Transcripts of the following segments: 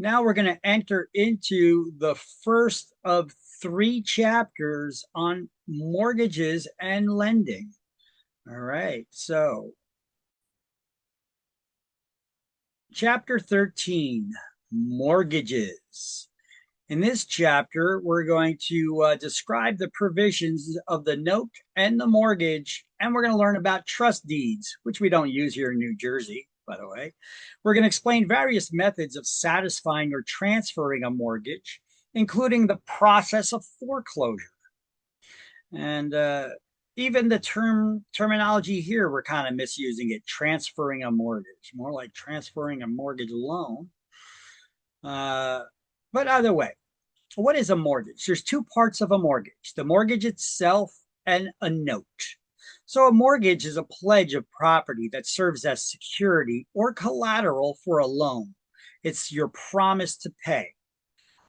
Now we're going to enter into the first of three chapters on mortgages and lending. All right. So, chapter 13, mortgages. In this chapter, we're going to describe the provisions of the note and the mortgage, and we're going to learn about trust deeds, which we don't use here in New Jersey, by the way. We're going to explain various methods of satisfying or transferring a mortgage, including the process of foreclosure. And even the terminology here, we're kind of misusing it, transferring a mortgage, more like transferring a mortgage loan. Uh, but either way, what is a mortgage? There's two parts of a mortgage, the mortgage itself and a note. So a mortgage is a pledge of property that serves as security or collateral for a loan. It's your promise to pay.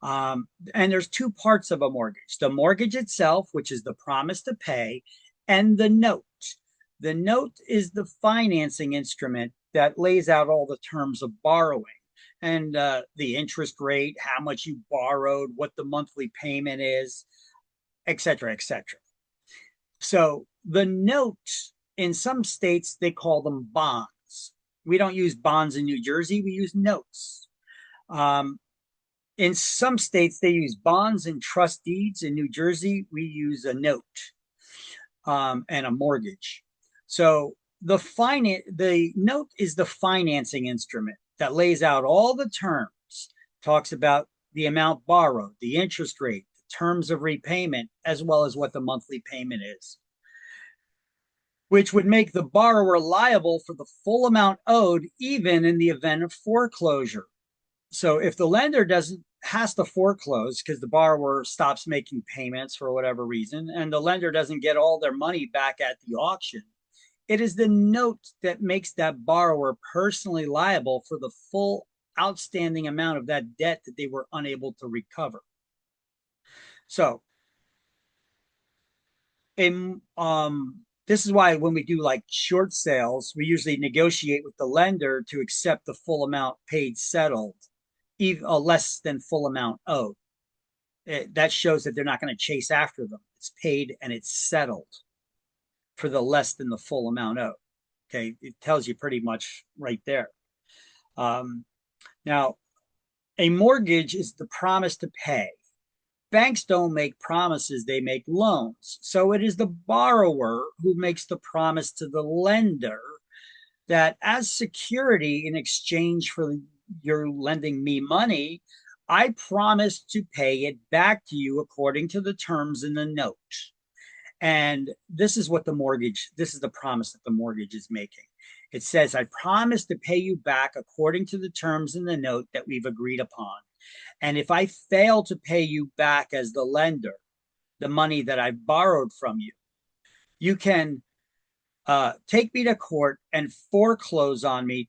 And there's two parts of a mortgage, the mortgage itself, which is the promise to pay, and the note. The note is the financing instrument that lays out all the terms of borrowing and the interest rate, how much you borrowed, what the monthly payment is, et cetera, et cetera. So the note, in some states, they call them bonds. We don't use bonds in New Jersey, we use notes. Um, in some states, they use bonds and trust deeds. In New Jersey, we use a note and a mortgage. So the note is the financing instrument that lays out all the terms, talks about the amount borrowed, the interest rate, the terms of repayment, as well as what the monthly payment is, which would make the borrower liable for the full amount owed, even in the event of foreclosure. So if the lender doesn't has to foreclose because the borrower stops making payments for whatever reason, and the lender doesn't get all their money back at the auction, it is the note that makes that borrower personally liable for the full outstanding amount of that debt that they were unable to recover. So, this is why when we do like short sales, we usually negotiate with the lender to accept the full amount paid settled, even less than full amount owed. That shows that they're not going to chase after them. It's paid and it's settled for the less than the full amount owed. Okay, it tells you pretty much right there. Um, Now, a mortgage is the promise to pay. Banks don't make promises, they make loans. So it is the borrower who makes the promise to the lender that as security in exchange for your lending me money, I promise to pay it back to you according to the terms in the note. And this is what this is the promise that the mortgage is making. It says, I promise to pay you back according to the terms in the note that we've agreed upon. And if I fail to pay you back as the lender, the money that I've borrowed from you, you can take me to court and foreclose on me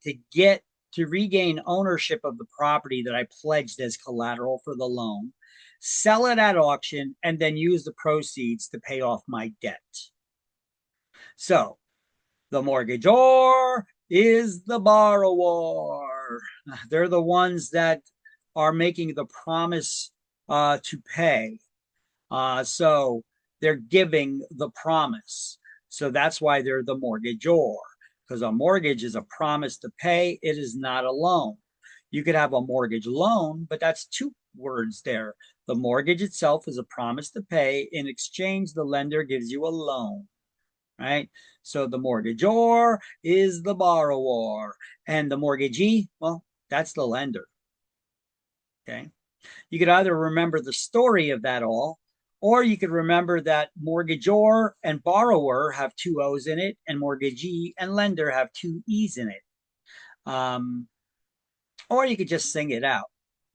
to regain ownership of the property that I pledged as collateral for the loan, sell it at auction, and then use the proceeds to pay off my debt. So the mortgagor is the borrower. They're the ones that are making the promise to pay. So they're giving the promise. So that's why they're the mortgagor, because a mortgage is a promise to pay. It is not a loan. You could have a mortgage loan, but that's two words there. The mortgage itself is a promise to pay. In exchange, the lender gives you a loan, right? So the mortgagor is the borrower, and the mortgagee, well, that's the lender. Okay. You could either remember the story of that all, or you could remember that mortgagor and borrower have two O's in it, and mortgagee and lender have two E's in it. Um, or you could just sing it out.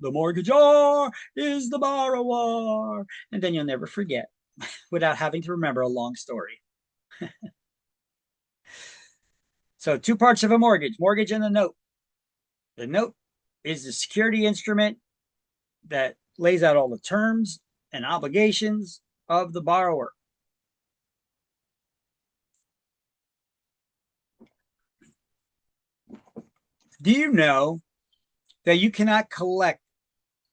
The mortgagor is the borrower. And then you'll never forget without having to remember a long story. So, two parts of a mortgage and the note. The note is the security instrument that lays out all the terms and obligations of the borrower. Do you know that you cannot collect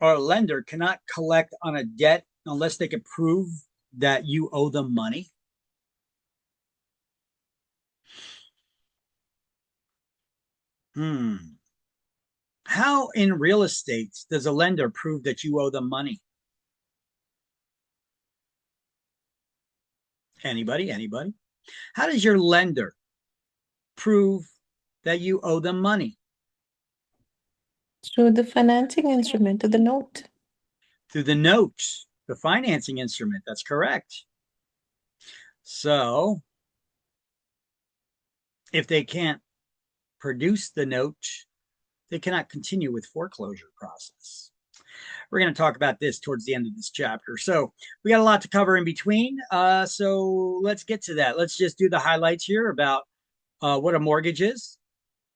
or a lender cannot collect on a debt unless they can prove that you owe them money? Hmm. How in real estate does a lender prove that you owe them money? Anybody? Anybody? How does your lender prove that you owe them money? Through the financing instrument of the note. Through the note, the financing instrument. That's correct. So if they can't produce the note, they cannot continue with foreclosure process. We're going to talk about this towards the end of this chapter. So we got a lot to cover in between. So let's get to that. Let's just do the highlights here about what a mortgage is.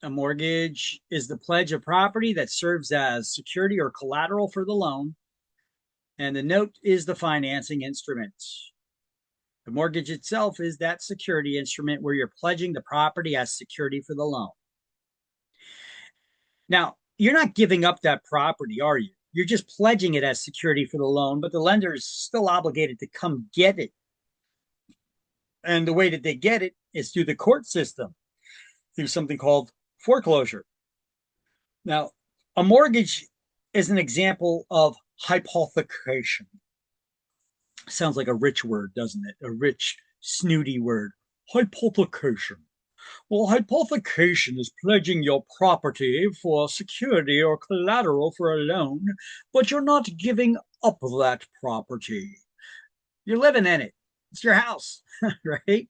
A mortgage is the pledge of property that serves as security or collateral for the loan, and the note is the financing instrument. The mortgage itself is that security instrument where you're pledging the property as security for the loan. Now, you're not giving up that property, are you? You're just pledging it as security for the loan, but the lender is still obligated to come get it. And the way that they get it is through the court system, through something called foreclosure. Now, a mortgage is an example of hypothecation. Sounds like a rich word, doesn't it? A rich, snooty word. Hypothecation. Well, hypothecation is pledging your property for security or collateral for a loan, but you're not giving up that property. You're living in it. It's your house, right?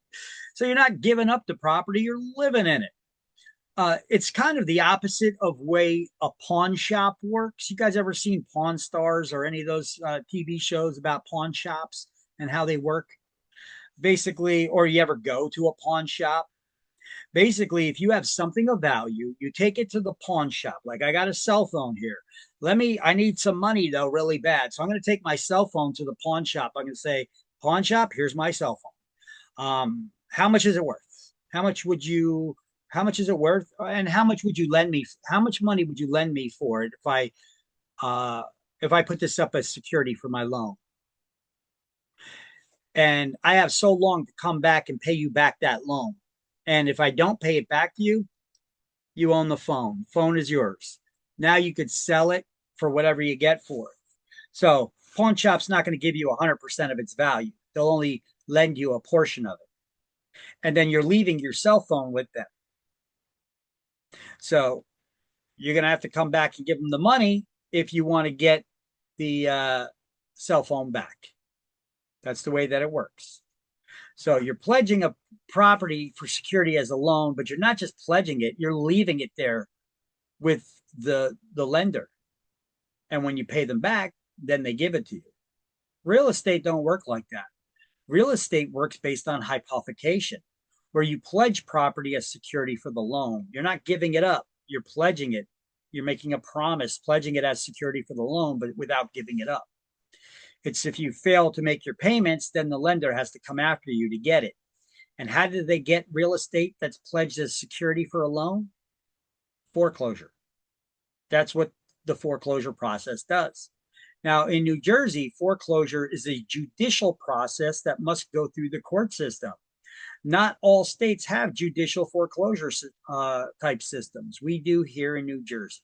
So you're not giving up the property, you're living in it. It's kind of the opposite of way a pawn shop works. You guys ever seen Pawn Stars or any of those TV shows about pawn shops and how they work? Basically, or you ever go to a pawn shop? Basically, if you have something of value, you take it to the pawn shop. Like I got a cell phone here. I need some money though, really bad. So I'm going to take my cell phone to the pawn shop. I'm going to say, pawn shop, here's my cell phone. How much is it worth? How much would you, how much is it worth? And how much would you lend me? How much money would you lend me for it uh, if I put this up as security for my loan? And I have so long to come back and pay you back that loan. And if I don't pay it back to you, you own the phone. Phone is yours. Now you could sell it for whatever you get for it. So pawn shop's not going to give you 100% of its value. They'll only lend you a portion of it. And then you're leaving your cell phone with them. So you're going to have to come back and give them the money if you want to get the cell phone back. That's the way that it works. So you're pledging a property for security as a loan, but you're not just pledging it, you're leaving it there with the lender. And when you pay them back, then they give it to you. Real estate don't work like that. Real estate works based on hypothecation, where you pledge property as security for the loan. You're not giving it up, you're pledging it. You're making a promise, pledging it as security for the loan, but without giving it up. It's if you fail to make your payments, then the lender has to come after you to get it. And how did they get real estate that's pledged as security for a loan? Foreclosure. That's what the foreclosure process does. Now, in New Jersey, foreclosure is a judicial process that must go through the court system. Not all states have judicial foreclosure type systems. We do here in New Jersey.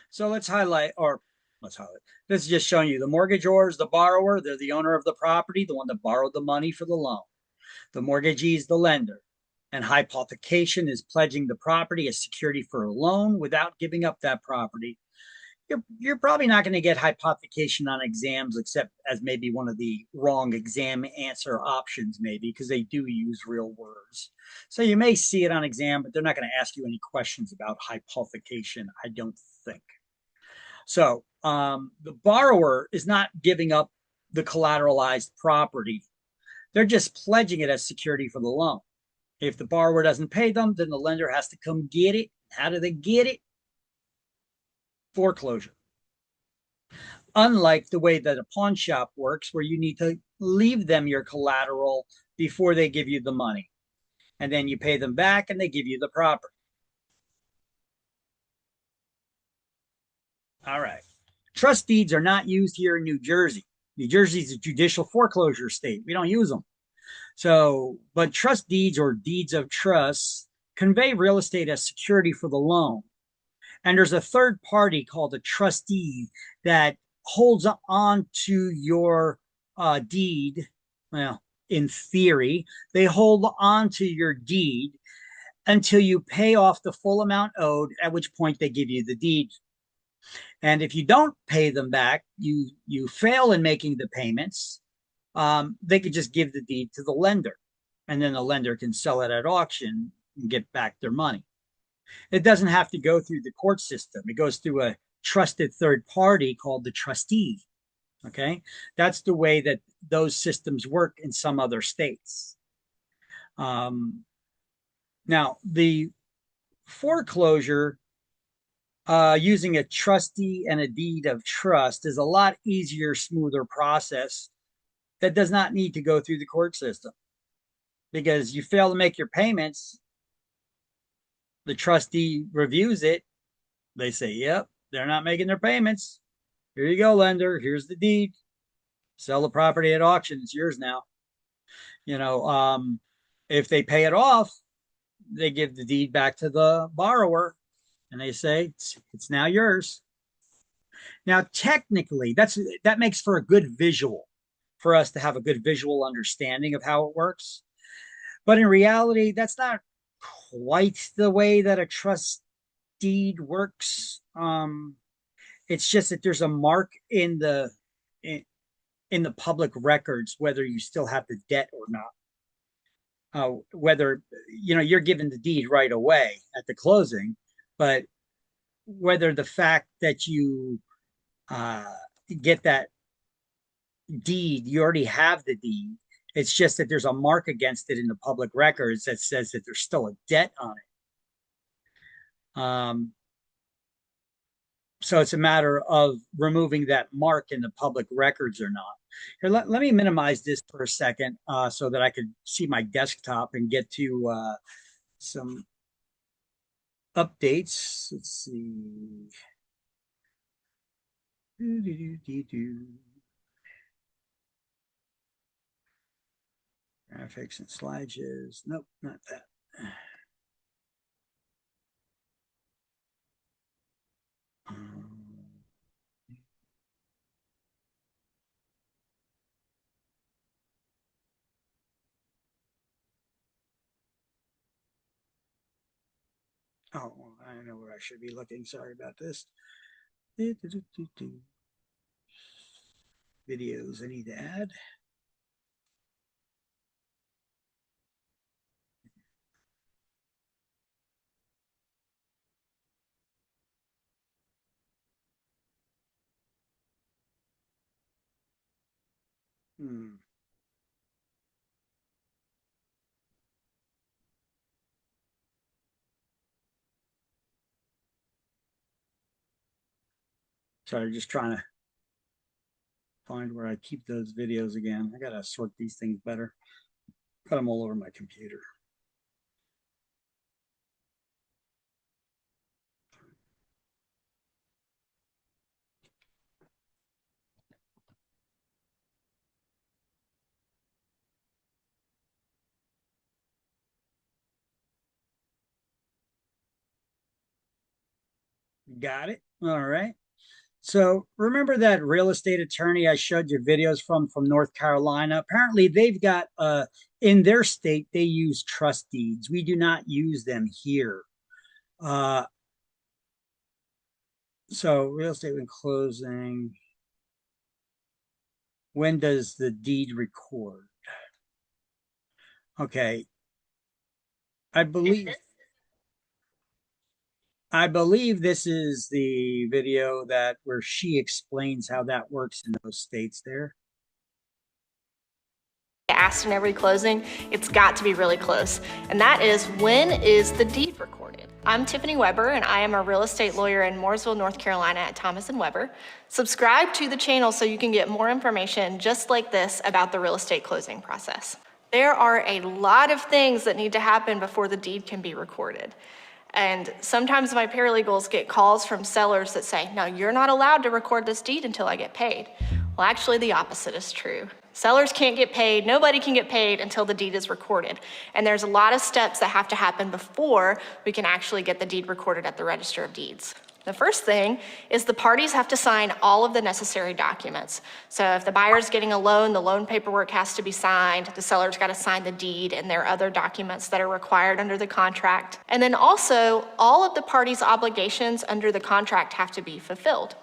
So let's highlight, or let's highlight. This is just showing you the mortgagor is the borrower. They're the owner of the property, the one that borrowed the money for the loan. The mortgagee is the lender. And hypothecation is pledging the property as security for a loan without giving up that property. You're probably not going to get hypothecation on exams except as maybe one of the wrong exam answer options, maybe, because they do use real words. So you may see it on exam, but they're not going to ask you any questions about hypothecation, I don't think. So the borrower is not giving up the collateralized property. They're just pledging it as security for the loan. If the borrower doesn't pay them, then the lender has to come get it. How do they get it? Foreclosure. Unlike the way that a pawn shop works, where you need to leave them your collateral before they give you the money. and then you pay them back and they give you the property. All right. Trust deeds are not used here in New Jersey. New Jersey is a judicial foreclosure state. We don't use them. So, but trust deeds or deeds of trust convey real estate as security for the loan. And there's a third party called a trustee that holds on to your deed. Well, in theory, they hold on to your deed until you pay off the full amount owed, at which point they give you the deed. And if you don't pay them back, you fail in making the payments, they could just give the deed to the lender, and then the lender can sell it at auction and get back their money. It doesn't have to go through the court system. It goes through a trusted third party called the trustee. Okay. That's the way that those systems work in some other states. Now, the foreclosure using a trustee and a deed of trust is a lot easier, smoother process that does not need to go through the court system, because you fail to make your payments, the trustee reviews it. They say, yep, they're not making their payments. Here you go, lender. Here's the deed. Sell the property at auction. It's yours now. If they pay it off, they give the deed back to the borrower and they say, it's now yours. Now, technically, that makes for a good visual for us to have a good visual understanding of how it works. But in reality, that's not quite the way that a trust deed works. It's just that there's a mark in the public records whether you still have the debt or not. Whether you're given the deed right away at the closing, but whether the fact that you get that deed, you already have the deed. It's just that there's a mark against it in the public records that says that there's still a debt on it. So it's a matter of removing that mark in the public records or not. Here, let me minimize this for a second so that I could see my desktop and get to some updates. Let's see. Graphics and slideshows. Nope, not that. Oh, I know where I should be looking. Sorry about this. Videos I need to add. Sorry, just trying to find where I keep those videos again. I gotta sort these things better. Got them all over my computer. Got it. All right. So remember that real estate attorney I showed you videos from North Carolina? Apparently they've got in their state they use trust deeds. We do not use them here. So real estate when closing. When does the deed record? Okay. I believe this is the video where she explains how that works in those states there. Asked in every closing, it's got to be really close. And that is, when is the deed recorded? I'm Tiffany Weber, and I am a real estate lawyer in Mooresville, North Carolina at Thomas & Weber. Subscribe to the channel so you can get more information just like this about the real estate closing process. There are a lot of things that need to happen before the deed can be recorded. And sometimes my paralegals get calls from sellers that say, no, you're not allowed to record this deed until I get paid. Well, actually, the opposite is true. Sellers can't get paid, nobody can get paid until the deed is recorded. And there's a lot of steps that have to happen before we can actually get the deed recorded at the Register of Deeds. The first thing is the parties have to sign all of the necessary documents. So if the buyer's getting a loan, the loan paperwork has to be signed, the seller's got to sign the deed, and there are other documents that are required under the contract. And then also, all of the parties' obligations under the contract have to be fulfilled.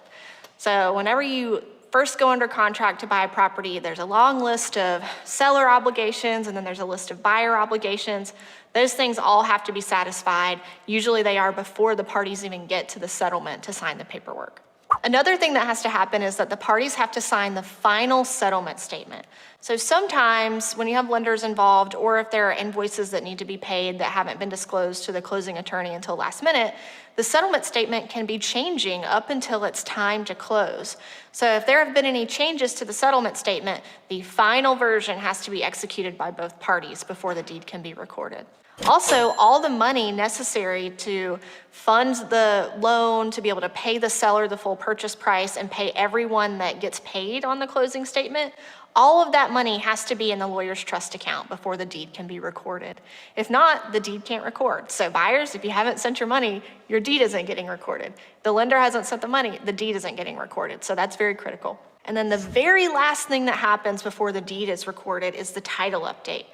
So whenever you first go under contract to buy a property, there's a long list of seller obligations, and then there's a list of buyer obligations. Those things all have to be satisfied. Usually they are before the parties even get to the settlement to sign the paperwork. Another thing that has to happen is that the parties have to sign the final settlement statement. So sometimes when you have lenders involved, or if there are invoices that need to be paid that haven't been disclosed to the closing attorney until last minute, the settlement statement can be changing up until it's time to close. So if there have been any changes to the settlement statement, the final version has to be executed by both parties before the deed can be recorded. Also, all the money necessary to fund the loan, to be able to pay the seller the full purchase price and pay everyone that gets paid on the closing statement, all of that money has to be in the lawyer's trust account before the deed can be recorded. If not, the deed can't record. So buyers, if you haven't sent your money, your deed isn't getting recorded. The lender hasn't sent the money, the deed isn't getting recorded. So that's very critical. And then the very last thing that happens before the deed is recorded is the title update.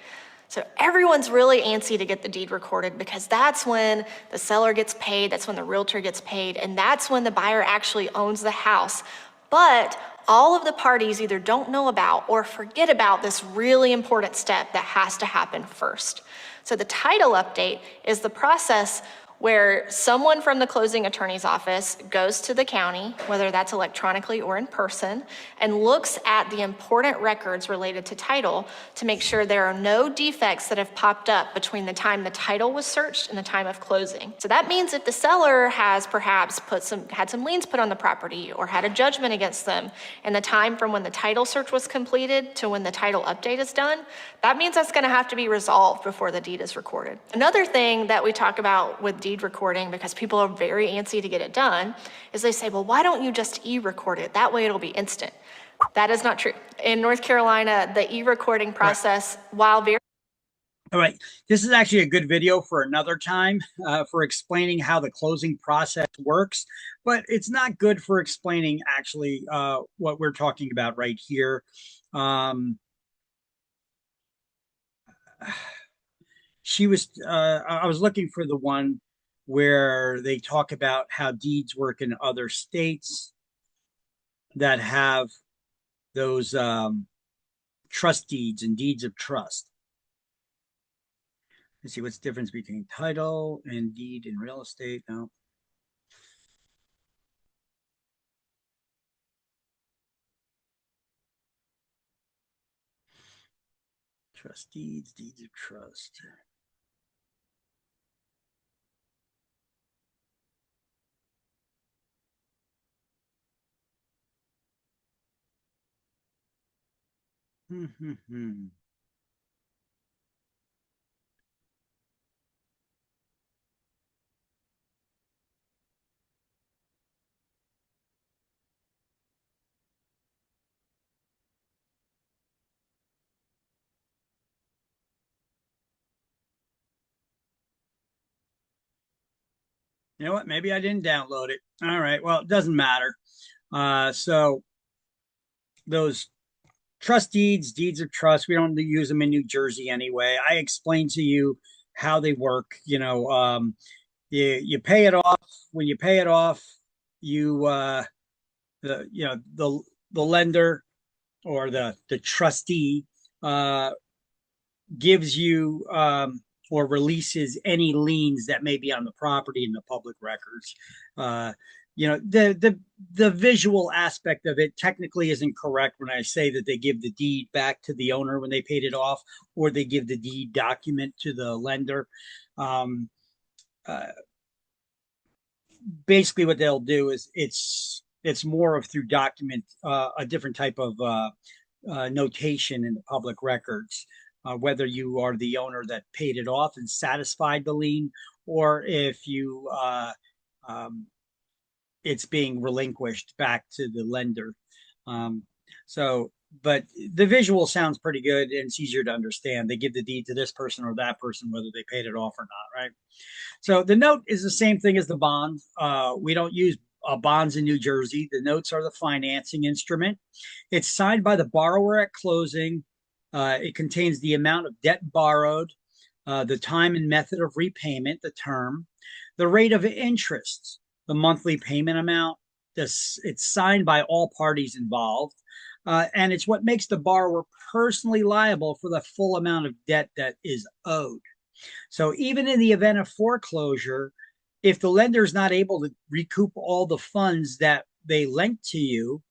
So everyone's really antsy to get the deed recorded because that's when the seller gets paid, that's when the realtor gets paid, and that's when the buyer actually owns the house. But all of the parties either don't know about or forget about this really important step that has to happen first. So the title update is the process where someone from the closing attorney's office goes to the county, whether that's electronically or in person, and looks at the important records related to title to make sure there are no defects that have popped up between the time the title was searched and the time of closing. So that means if the seller has perhaps had some liens put on the property or had a judgment against them in the time from when the title search was completed to when the title update is done, that means that's gonna have to be resolved before the deed is recorded. Another thing that we talk about with deed recording, because people are very antsy to get it done, is they say, well, why don't you just e-record it? That way it'll be instant. That is not true. In North Carolina, the e-recording process, while very... All right, this is actually a good video for another time for explaining how the closing process works, but it's not good for explaining actually what we're talking about right here. I was looking for the one where they talk about how deeds work in other states that have those trust deeds and deeds of trust. Let's see what's the difference between title and deed in real estate. No. Trust deeds, deeds of trust. You know what? Maybe I didn't download it. All right. Well, it doesn't matter. So those trust deeds, deeds of trust, we don't use them in New Jersey anyway. I explained to you how they work. You pay it off. When you pay it off, the lender or the trustee gives you or releases any liens that may be on the property in the public records. The visual aspect of it technically isn't correct when I say that they give the deed back to the owner when they paid it off, or they give the deed document to the lender. Basically what they'll do is it's more of through document, a different type of notation in the public records. whether you are the owner that paid it off and satisfied the lien, or if you um, it's being relinquished back to the lender. Um, so, but the visual sounds pretty good and it's easier to understand. They give the deed to this person or that person, whether they paid it off or not, right? So the note is the same thing as the bond. We don't use bonds in New Jersey. The notes are the financing instrument. It's signed by the borrower at closing. It contains the amount of debt borrowed, the time and method of repayment, the term, the rate of interest, the monthly payment amount. It's signed by all parties involved. And it's what makes the borrower personally liable for the full amount of debt that is owed. So even in the event of foreclosure, if the lender is not able to recoup all the funds that they lent to you,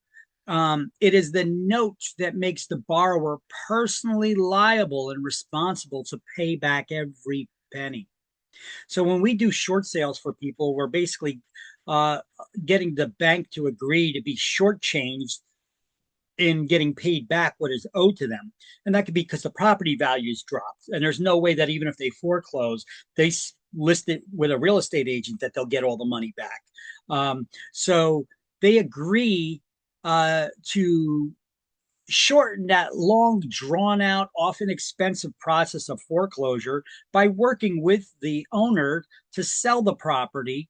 it is the note that makes the borrower personally liable and responsible to pay back every penny. So when we do short sales for people, we're basically getting the bank to agree to be shortchanged in getting paid back what is owed to them. And that could be because the property values dropped. And there's no way that even if they foreclose, they list it with a real estate agent that they'll get all the money back. So they agree to shorten that long, drawn out, often expensive process of foreclosure by working with the owner to sell the property,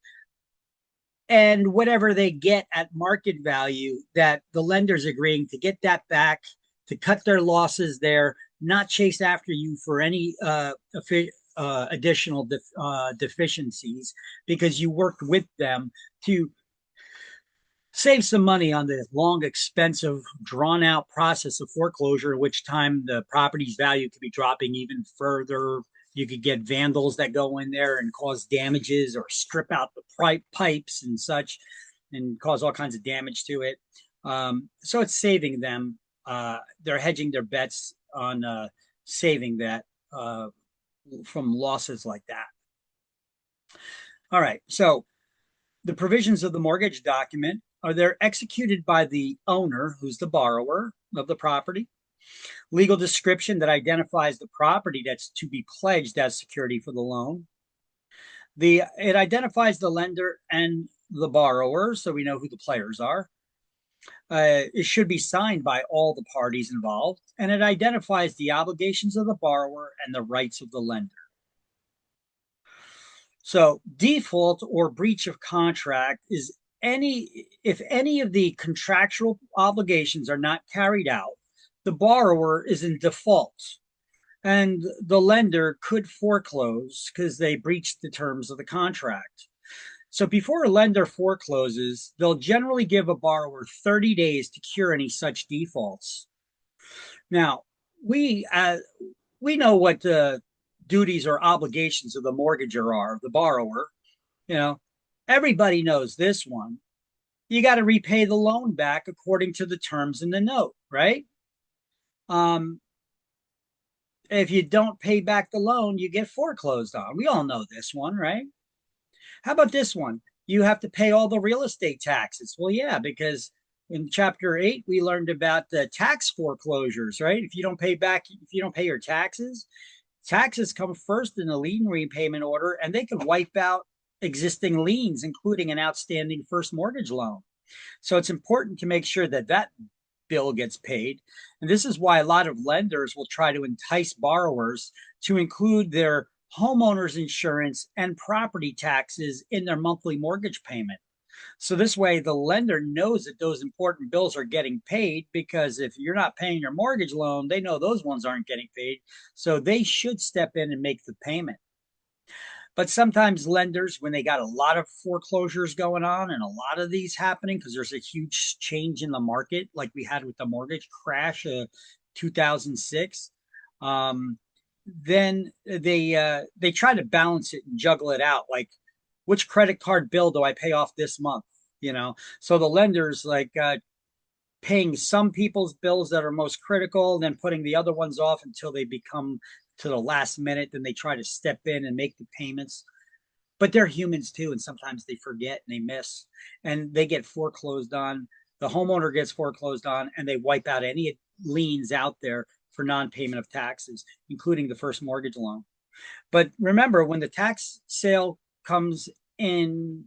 and whatever they get at market value, that the lender's agreeing to get that back, to cut their losses there, not chase after you for any additional deficiencies, because you worked with them to save some money on the long, expensive, drawn out process of foreclosure, in which time the property's value could be dropping even further. You could get vandals that go in there and cause damages, or strip out the pipes and such and cause all kinds of damage to it. So it's saving them. They're hedging their bets on saving that from losses like that. All right. So the provisions of the mortgage document are they're executed by the owner, who's the borrower of the property. Legal description that identifies the property that's to be pledged as security for the loan. It identifies the lender and the borrower, so we know who the players are. It should be signed by all the parties involved, and it identifies the obligations of the borrower and the rights of the lender. So default or breach of contract is if any of the contractual obligations are not carried out, the borrower is in default, and the lender could foreclose because they breached the terms of the contract. So before a lender forecloses, they'll generally give a borrower 30 days to cure any such defaults. Now, we know what the duties or obligations of the mortgager are, the borrower. Everybody knows this one. You got to repay the loan back according to the terms in the note, right? If you don't pay back the loan, you get foreclosed on. We all know this one, right? How about this one? You have to pay all the real estate taxes. Well, yeah, because in chapter 8, we learned about the tax foreclosures, right? If you don't pay your taxes come first in the lien repayment order, and they could wipe out existing liens, including an outstanding first mortgage loan. So it's important to make sure that that bill gets paid. And this is why a lot of lenders will try to entice borrowers to include their homeowner's insurance and property taxes in their monthly mortgage payment. So this way the lender knows that those important bills are getting paid, because if you're not paying your mortgage loan, they know those ones aren't getting paid. So they should step in and make the payment. But sometimes lenders, when they got a lot of foreclosures going on and a lot of these happening, because there's a huge change in the market, like we had with the mortgage crash of 2006, then they try to balance it and juggle it out. Like, which credit card bill do I pay off this month? So the lenders paying some people's bills that are most critical, and then putting the other ones off until they become to the last minute. Then they try to step in and make the payments. But they're humans too, and sometimes they forget and they miss, and they get foreclosed on. The homeowner gets foreclosed on, and they wipe out any liens out there for non-payment of taxes, including the first mortgage loan. But remember, when the tax sale comes in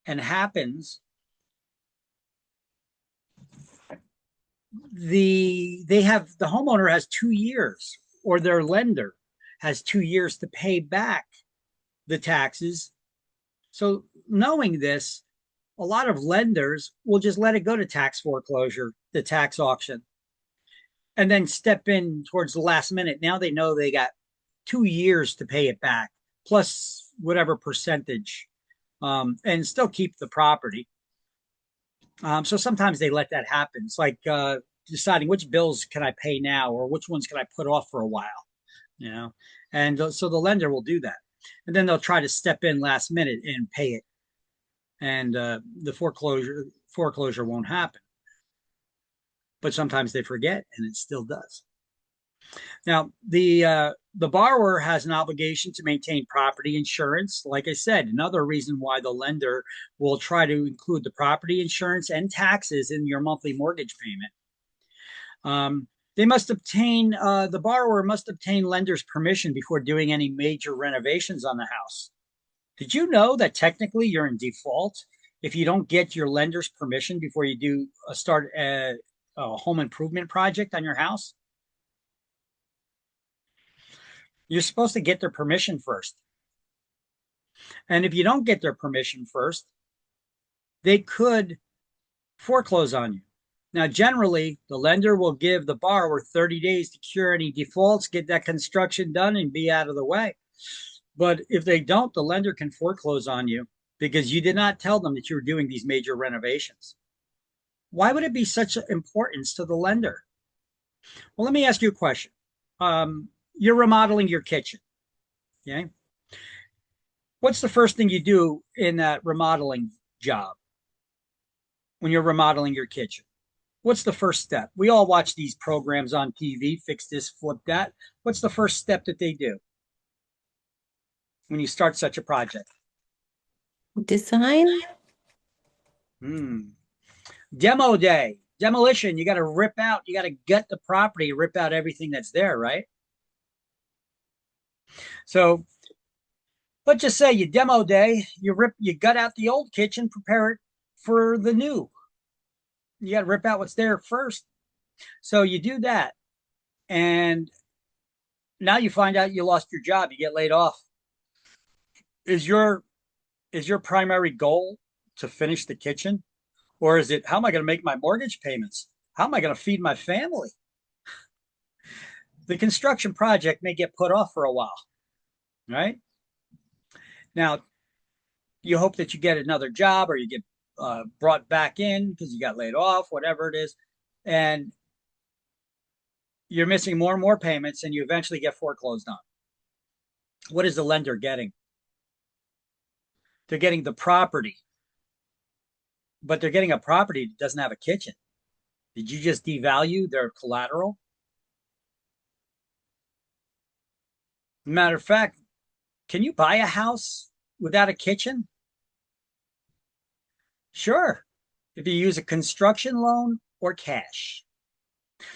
and happens, the homeowner has 2 years, or their lender has 2 years to pay back the taxes. So knowing this, a lot of lenders will just let it go to tax foreclosure, the tax auction, and then step in towards the last minute. Now they know they got 2 years to pay it back, plus whatever percentage, and still keep the property. So sometimes they let that happen. It's like deciding which bills can I pay now, or which ones can I put off for a while, you know? And so the lender will do that. And then they'll try to step in last minute and pay it. And the foreclosure won't happen. But sometimes they forget, and it still does. Now, the borrower has an obligation to maintain property insurance. Like I said, another reason why the lender will try to include the property insurance and taxes in your monthly mortgage payment. The borrower must obtain lender's permission before doing any major renovations on the house. Did you know that technically you're in default if you don't get your lender's permission before you do start a home improvement project on your house? You're supposed to get their permission first. And if you don't get their permission first, they could foreclose on you. Now, generally, the lender will give the borrower 30 days to cure any defaults, get that construction done, and be out of the way. But if they don't, the lender can foreclose on you because you did not tell them that you were doing these major renovations. Why would it be such importance to the lender? Well, let me ask you a question. You're remodeling your kitchen, okay? What's the first thing you do in that remodeling job when you're remodeling your kitchen? What's the first step? We all watch these programs on TV, fix this, flip that. What's the first step that they do when you start such a project? Design. Demo day, demolition. You got to rip out, you got to gut the property, rip out everything that's there, right? So let's just say you demo day, you gut out the old kitchen, prepare it for the new. You got to rip out what's there first. So you do that. And now you find out you lost your job, you get laid off. Is your primary goal to finish the kitchen? Or is it, how am I going to make my mortgage payments? How am I going to feed my family? The construction project may get put off for a while, right? Now, you hope that you get another job or you get brought back in because you got laid off, whatever it is. And you're missing more and more payments and you eventually get foreclosed on. What is the lender getting? They're getting the property, but they're getting a property that doesn't have a kitchen. Did you just devalue their collateral? Matter of fact, can you buy a house without a kitchen? Sure, if you use a construction loan or cash.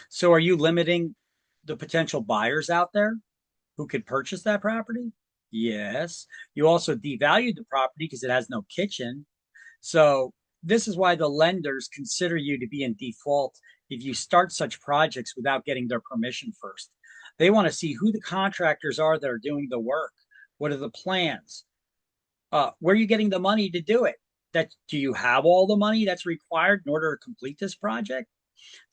So are you limiting the potential buyers out there who could purchase that property? Yes. You also devalued the property because it has no kitchen. So this is why the lenders consider you to be in default if you start such projects without getting their permission first. They want to see who the contractors are that are doing the work. What are the plans? Where are you getting the money to do it? Do you have all the money that's required in order to complete this project?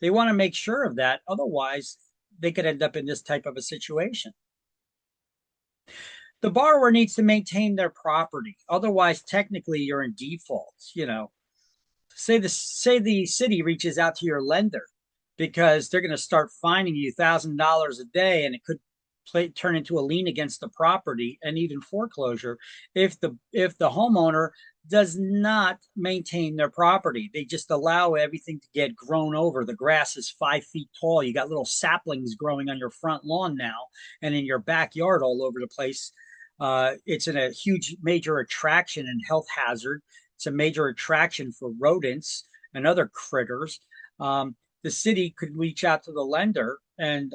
They want to make sure of that. Otherwise, they could end up in this type of a situation. The borrower needs to maintain their property. Otherwise, technically, you're in default. You know, say the city reaches out to your lender because they're going to start fining you $1,000 a day, and it could turn into a lien against the property and even foreclosure if the homeowner does not maintain their property. They just allow everything to get grown over. The grass is 5 feet tall. You got little saplings growing on your front lawn now and in your backyard all over the place. It's a huge major attraction and health hazard. It's a major attraction for rodents and other critters. the city could reach out to the lender and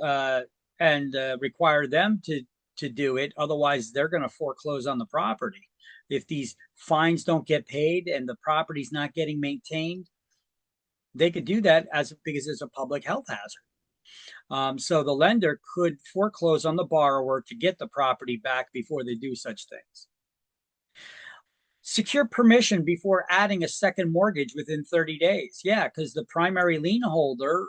require them to do it. Otherwise, they're going to foreclose on the property. If these fines don't get paid and the property's not getting maintained, they could do that because it's a public health hazard. So the lender could foreclose on the borrower to get the property back before they do such things. Secure permission before adding a second mortgage within 30 days. Yeah, because the primary lien holder,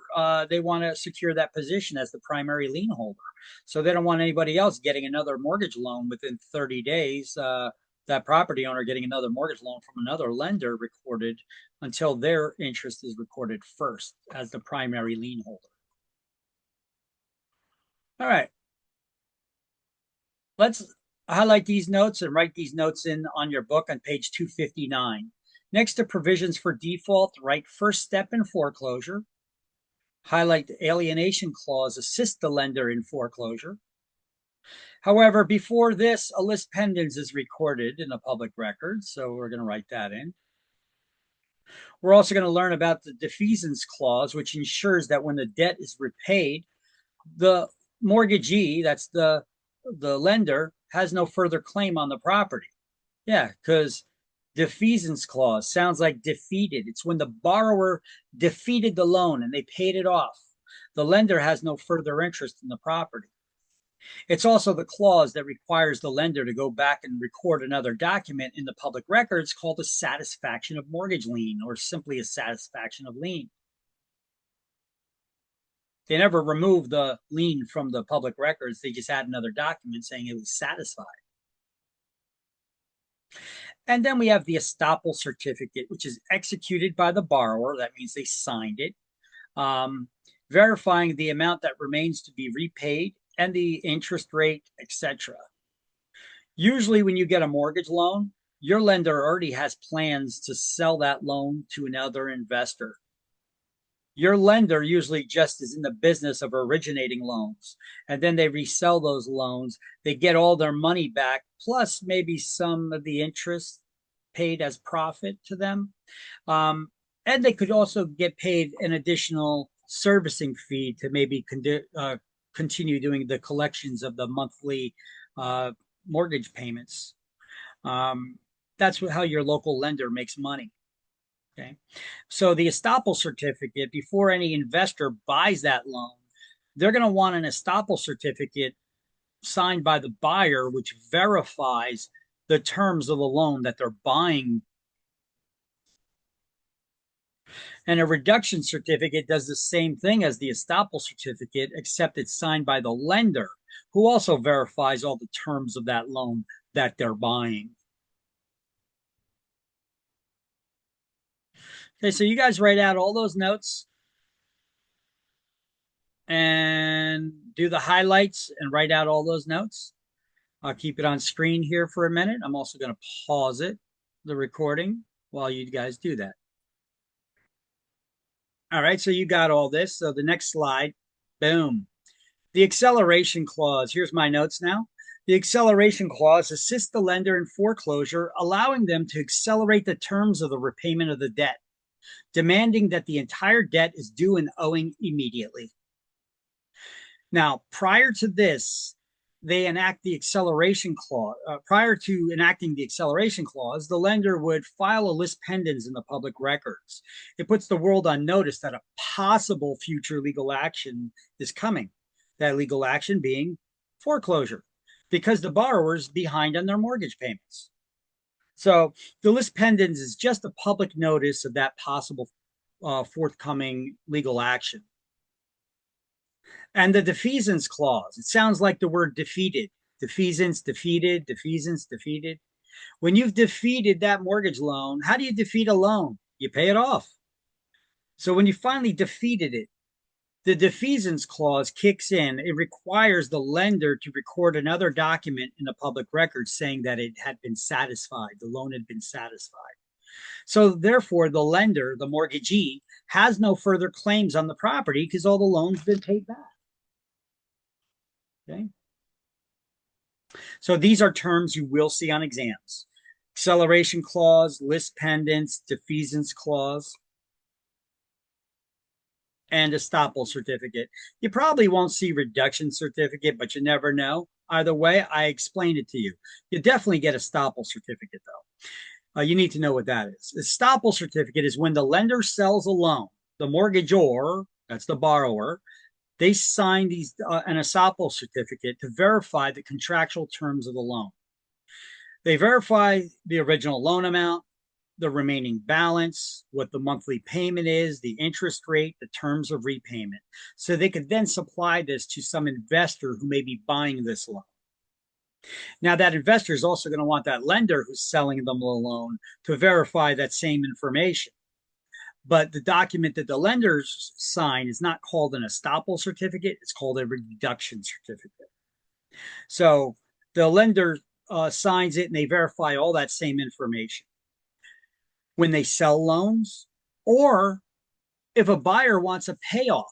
they want to secure that position as the primary lien holder. So they don't want anybody else getting another mortgage loan within 30 days, that property owner getting another mortgage loan from another lender recorded until their interest is recorded first as the primary lien holder. All right. Let's highlight these notes and write these notes in on your book on page 259. Next to provisions for default, write first step in foreclosure. Highlight the alienation clause, assist the lender in foreclosure. However, before this, a lis pendens is recorded in the public record, so we're going to write that in. We're also going to learn about the defeasance clause, which ensures that when the debt is repaid, the mortgagee, that's the lender, has no further claim on the property. Yeah, because defeasance clause sounds like defeated. It's when the borrower defeated the loan and they paid it off. The lender has no further interest in the property. It's also the clause that requires the lender to go back and record another document in the public records called a satisfaction of mortgage lien, or simply a satisfaction of lien. They never removed the lien from the public records. They just had another document saying it was satisfied. And then we have the estoppel certificate, which is executed by the borrower. That means they signed it, verifying the amount that remains to be repaid and the interest rate, etc. Usually when you get a mortgage loan, your lender already has plans to sell that loan to another investor. Your lender usually just is in the business of originating loans, and then they resell those loans. They get all their money back, plus maybe some of the interest paid as profit to them. And they could also get paid an additional servicing fee to maybe continue doing the collections of the monthly mortgage payments. That's how your local lender makes money. Okay, so the estoppel certificate, before any investor buys that loan, they're going to want an estoppel certificate signed by the buyer, which verifies the terms of the loan that they're buying. And a reduction certificate does the same thing as the estoppel certificate, except it's signed by the lender, who also verifies all the terms of that loan that they're buying. Okay, so you guys write out all those notes and do the highlights and write out all those notes. I'll keep it on screen here for a minute. I'm also going to pause the recording, while you guys do that. All right, so you got all this. So the next slide, boom. The acceleration clause. Here's my notes now. The acceleration clause assists the lender in foreclosure, allowing them to accelerate the terms of the repayment of the debt, demanding that the entire debt is due and owing immediately. Now, prior to this, they enact the acceleration clause. Prior to enacting the acceleration clause, the lender would file a lis pendens in the public records. It puts the world on notice that a possible future legal action is coming. That legal action being foreclosure, because the borrower's behind on their mortgage payments. So the lis pendens is just a public notice of that possible forthcoming legal action. And the defeasance clause, it sounds like the word defeated. Defeasance, defeated, defeasance, defeated. When you've defeated that mortgage loan, how do you defeat a loan? You pay it off. So when you finally defeated it, the defeasance clause kicks in. It requires the lender to record another document in the public record saying that it had been satisfied, the loan had been satisfied. So therefore, the lender, the mortgagee, has no further claims on the property because all the loan's been paid back. Okay. So these are terms you will see on exams. Acceleration clause, lis pendens, defeasance clause. and estoppel certificate. You probably won't see reduction certificate, but you never know. Either way, I explained it to you. You definitely get estoppel certificate though. You need to know what that is. Estoppel certificate is when the lender sells a loan, the mortgagor, that's the borrower, they sign an estoppel certificate to verify the contractual terms of the loan. They verify the original loan amount, the remaining balance, what the monthly payment is, the interest rate, the terms of repayment. So they could then supply this to some investor who may be buying this loan. Now, that investor is also going to want that lender who's selling them the loan to verify that same information. But the document that the lenders sign is not called an estoppel certificate, it's called a reduction certificate. So the lender signs it and they verify all that same information. When they sell loans, or if a buyer wants a payoff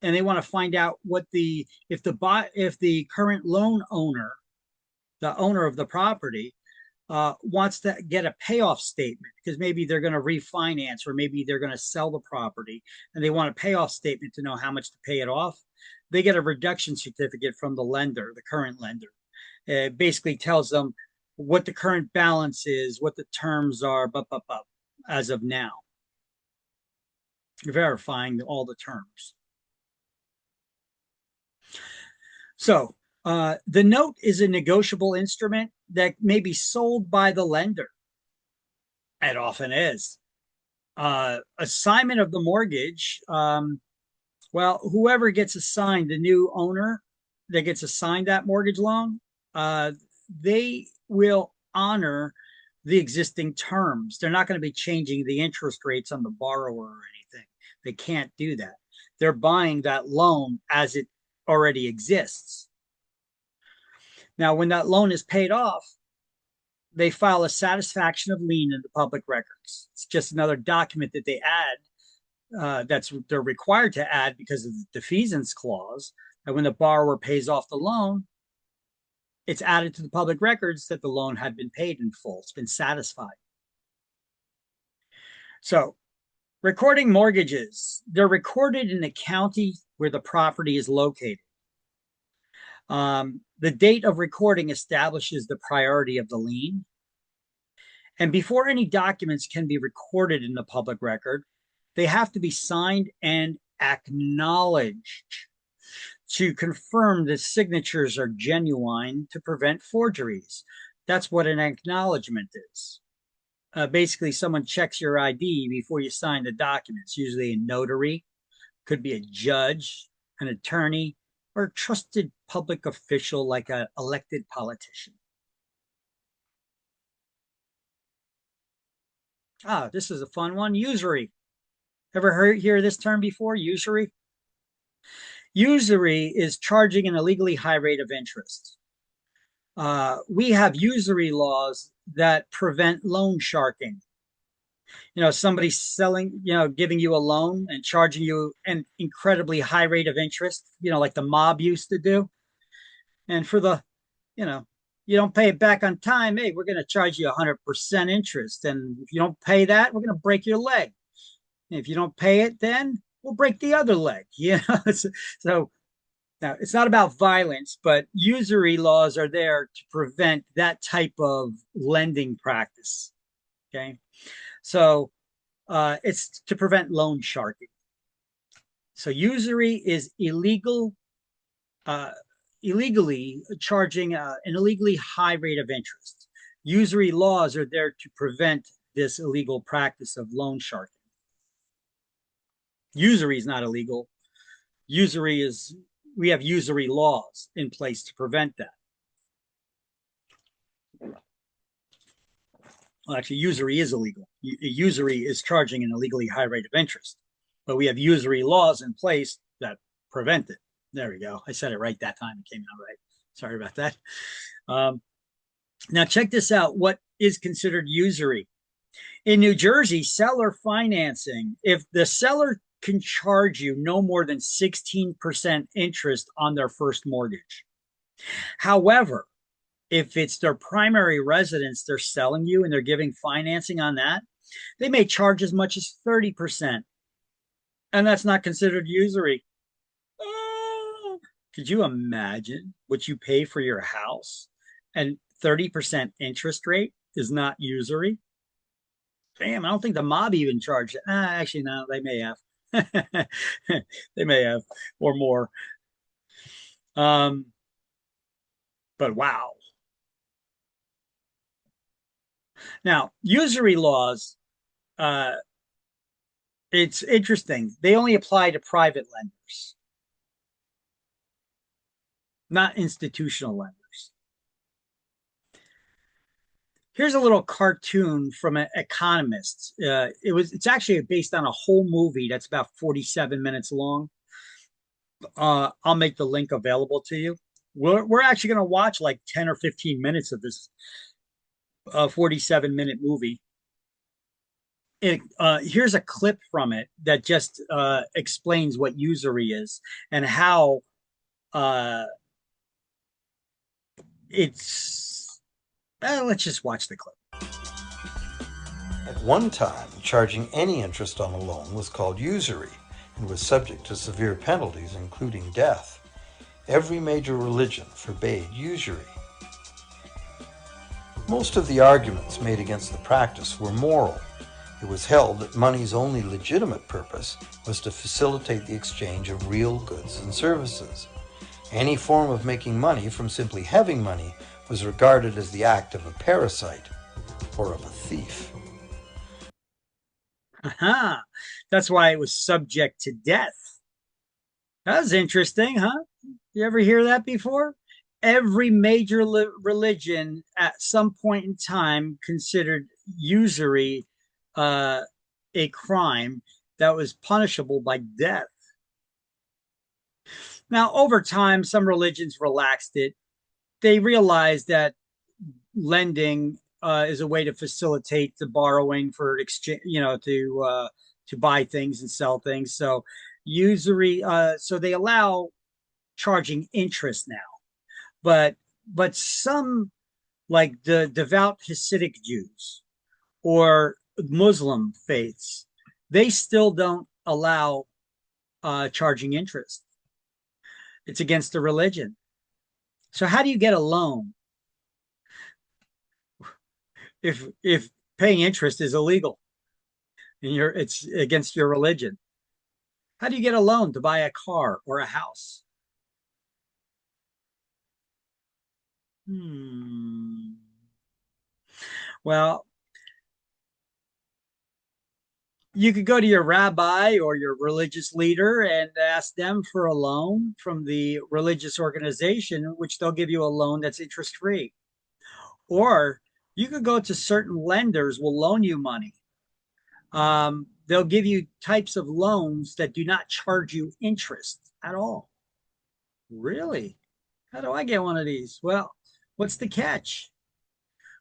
and they want to find out what if the current loan owner, the owner of the property, wants to get a payoff statement because maybe they're going to refinance or maybe they're going to sell the property and they want a payoff statement to know how much to pay it off, they get a reduction certificate from the lender, the current lender. It basically tells them what the current balance is, what the terms are, as of now. You're verifying all the terms. So the note is a negotiable instrument that may be sold by the lender. It often is. Assignment of the mortgage, well, whoever gets assigned, the new owner that gets assigned that mortgage loan, they will honor the existing terms. They're not going to be changing the interest rates on the borrower or anything. They can't do that. They're buying that loan as it already exists. Now, when that loan is paid off, they file a satisfaction of lien in the public records. It's just another document that they add. They're required to add because of the defeasance clause. And when the borrower pays off the loan, it's added to the public records that the loan had been paid in full. It's been satisfied. So, recording mortgages, they're recorded in the county where the property is located. The date of recording establishes the priority of the lien. And before any documents can be recorded in the public record, they have to be signed and acknowledged to confirm the signatures are genuine to prevent forgeries. That's what an acknowledgement is. Basically, someone checks your ID before you sign the documents, usually a notary, could be a judge, an attorney, or a trusted public official like an elected politician. This is a fun one, usury. Ever hear this term before, usury? Usury is charging an illegally high rate of interest. We have usury laws that prevent loan sharking. Somebody's selling, giving you a loan and charging you an incredibly high rate of interest, like the mob used to do. And for the, you don't pay it back on time, hey, we're going to charge you 100% interest. And if you don't pay that, we're going to break your leg. And if you don't pay it, then we'll break the other leg. So now it's not about violence, but usury laws are there to prevent that type of lending practice. Okay. So it's to prevent loan sharking. So usury is illegally charging an illegally high rate of interest. Usury laws are there to prevent this illegal practice of loan sharking. Usury is not illegal. We have usury laws in place to prevent that. Well, actually, usury is illegal. Usury is charging an illegally high rate of interest, but we have usury laws in place that prevent it. There we go. I said it right that time. It came out right. Sorry about that. Now, check this out. What is considered usury? In New Jersey, seller financing, if the seller can charge you no more than 16% interest on their first mortgage. However, if it's their primary residence they're selling you and they're giving financing on that, they may charge as much as 30%. And that's not considered usury. Ah, could you imagine what you pay for your house? And 30% interest rate is not usury? Damn, I don't think the mob even charged it. Actually, no, they may have. They may have, or more. Um, but wow. Now, usury laws, uh, it's interesting. They only apply to private lenders, not institutional lenders. Here's a little cartoon from an economist. It's actually based on a whole movie that's about 47 minutes long. I'll make the link available to you. We're actually going to watch like 10 or 15 minutes of this 47-minute movie. Here's a clip from it that just explains what usury is and how it's. Let's just watch the clip. At one time, charging any interest on a loan was called usury and was subject to severe penalties, including death. Every major religion forbade usury. Most of the arguments made against the practice were moral. It was held that money's only legitimate purpose was to facilitate the exchange of real goods and services. Any form of making money from simply having money was regarded as the act of a parasite or of a thief. Aha, that's why it was subject to death. That was interesting, huh? You ever hear that before? Every major religion at some point in time considered usury a crime that was punishable by death. Now, over time, some religions relaxed it. They realized that lending is a way to facilitate the borrowing for exchange, to buy things and sell things. So usury, so they allow charging interest now. But some, like the devout Hasidic Jews or Muslim faiths, they still don't allow charging interest. It's against the religion. So how do you get a loan if paying interest is illegal and it's against your religion? How do you get a loan to buy a car or a house? Well, you could go to your rabbi or your religious leader and ask them for a loan from the religious organization, which they'll give you a loan that's interest free. Or you could go to certain lenders will loan you money. They'll give you types of loans that do not charge you interest at all. Really? How do I get one of these? Well, what's the catch?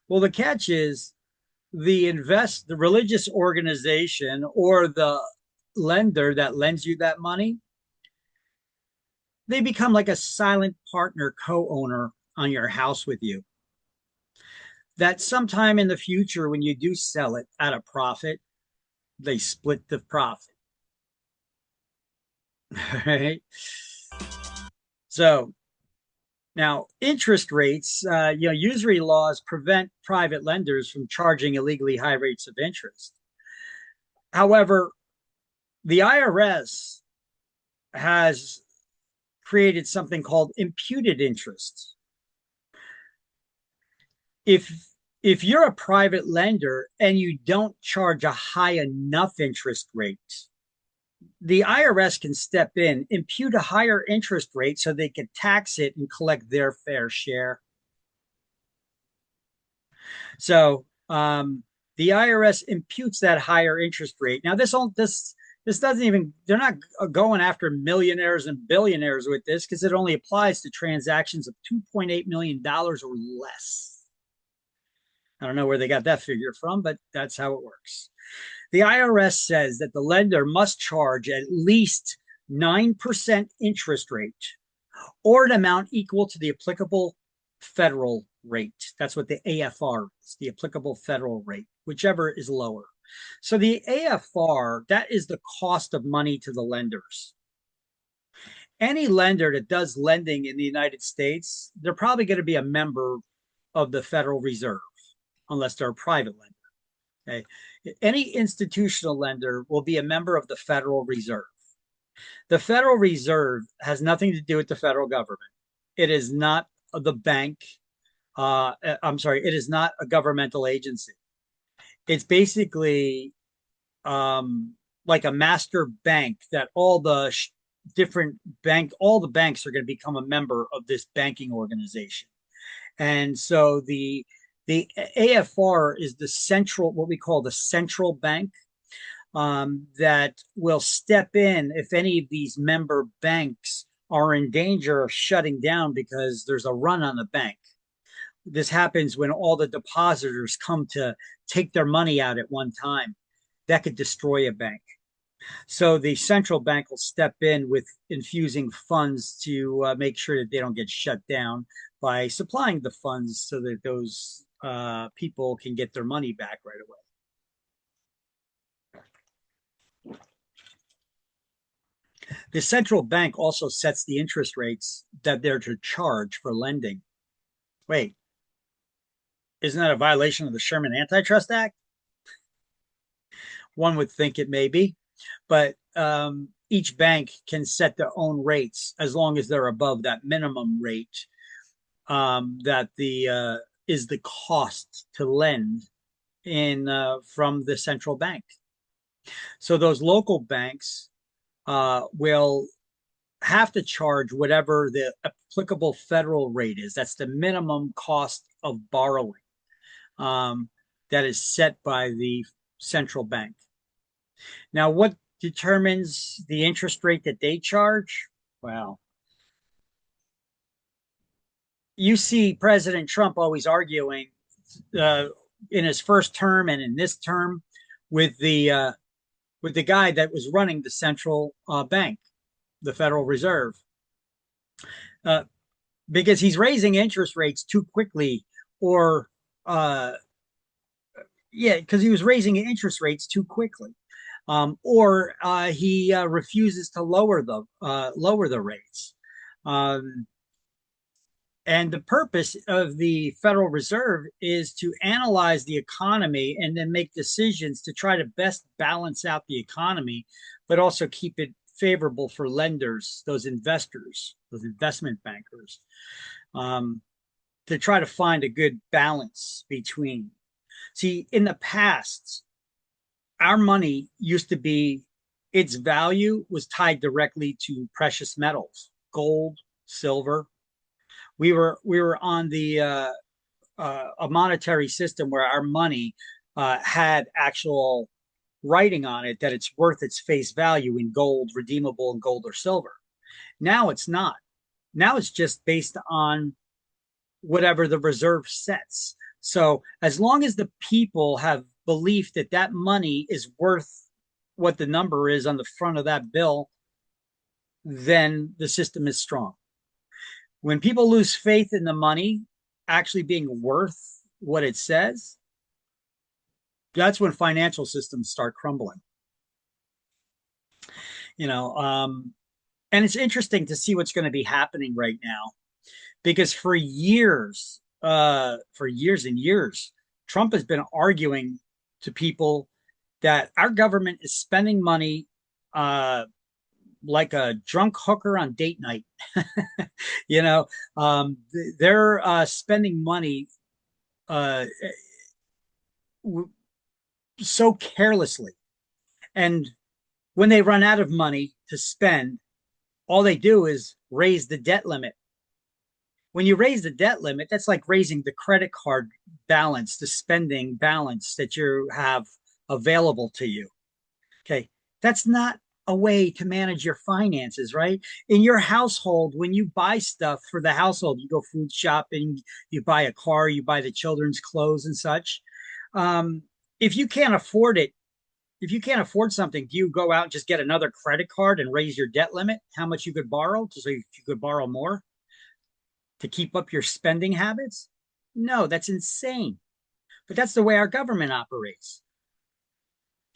Well, the catch is the religious organization or the lender that lends you that money, they become like a silent partner, co-owner on your house with you. That sometime in the future, when you do sell it at a profit, they split the profit. Right? So now interest rates, usury laws prevent private lenders from charging illegally high rates of interest. However, the IRS has created something called imputed interest. If you're a private lender and you don't charge a high enough interest rate, the IRS can step in, impute a higher interest rate so they can tax it and collect their fair share. So the IRS imputes that higher interest rate. Now, this doesn't even, they're not going after millionaires and billionaires with this because it only applies to transactions of $2.8 million or less. I don't know where they got that figure from, but that's how it works. The IRS says that the lender must charge at least 9% interest rate or an amount equal to the applicable federal rate. That's what the AFR is, the applicable federal rate, whichever is lower. So the AFR, that is the cost of money to the lenders. Any lender that does lending in the United States, they're probably going to be a member of the Federal Reserve, unless they're a private lender. Okay. Any institutional lender will be a member of the Federal Reserve. The Federal Reserve has nothing to do with the federal government. It is not the bank. I'm sorry, it is not a governmental agency. It's basically like a master bank that all the all the banks are going to become a member of this banking organization. And so the AFR is the central, what we call the central bank, that will step in if any of these member banks are in danger of shutting down because there's a run on the bank. This happens when all the depositors come to take their money out at one time. That could destroy a bank. So the central bank will step in with infusing funds to make sure that they don't get shut down by supplying the funds so that those people can get their money back right away. The central bank also sets the interest rates that they're to charge for lending. Wait, isn't that a violation of the Sherman Antitrust Act? One would think it may be, but each bank can set their own rates as long as they're above that minimum rate that is the cost to lend in from the central bank. So those local banks will have to charge whatever the applicable federal rate is. That's the minimum cost of borrowing that is set by the central bank. Now, what determines the interest rate that they charge? Well, you see President Trump always arguing in his first term and in this term with the guy that was running the central bank, the Federal Reserve, because he's raising interest rates too quickly, or because he was raising interest rates too quickly, or he refuses to lower the rates. And the purpose of the Federal Reserve is to analyze the economy and then make decisions to try to best balance out the economy, but also keep it favorable for lenders, those investors, those investment bankers, to try to find a good balance between. See, in the past, our money used to be, its value was tied directly to precious metals, gold, silver. We were on a monetary system where our money had actual writing on it that it's worth its face value in gold, redeemable in gold or silver. Now it's not. Now it's just based on whatever the reserve sets. So as long as the people have belief that that money is worth what the number is on the front of that bill, then the system is strong. When people lose faith in the money actually being worth what it says, that's when financial systems start crumbling. And it's interesting to see what's going to be happening right now, because for years and years, Trump has been arguing to people that our government is spending money like a drunk hooker on date night. They're spending money so carelessly. And when they run out of money to spend, all they do is raise the debt limit. When you raise the debt limit, that's like raising the credit card balance, the spending balance that you have available to you. Okay. That's not a way to manage your finances, right? In your household, when you buy stuff for the household, you go food shopping, you buy a car, you buy the children's clothes and such. If you can't afford it, if you can't afford something, do you go out and just get another credit card and raise your debt limit, how much you could borrow, so you could borrow more to keep up your spending habits? No, that's insane. But that's the way our government operates.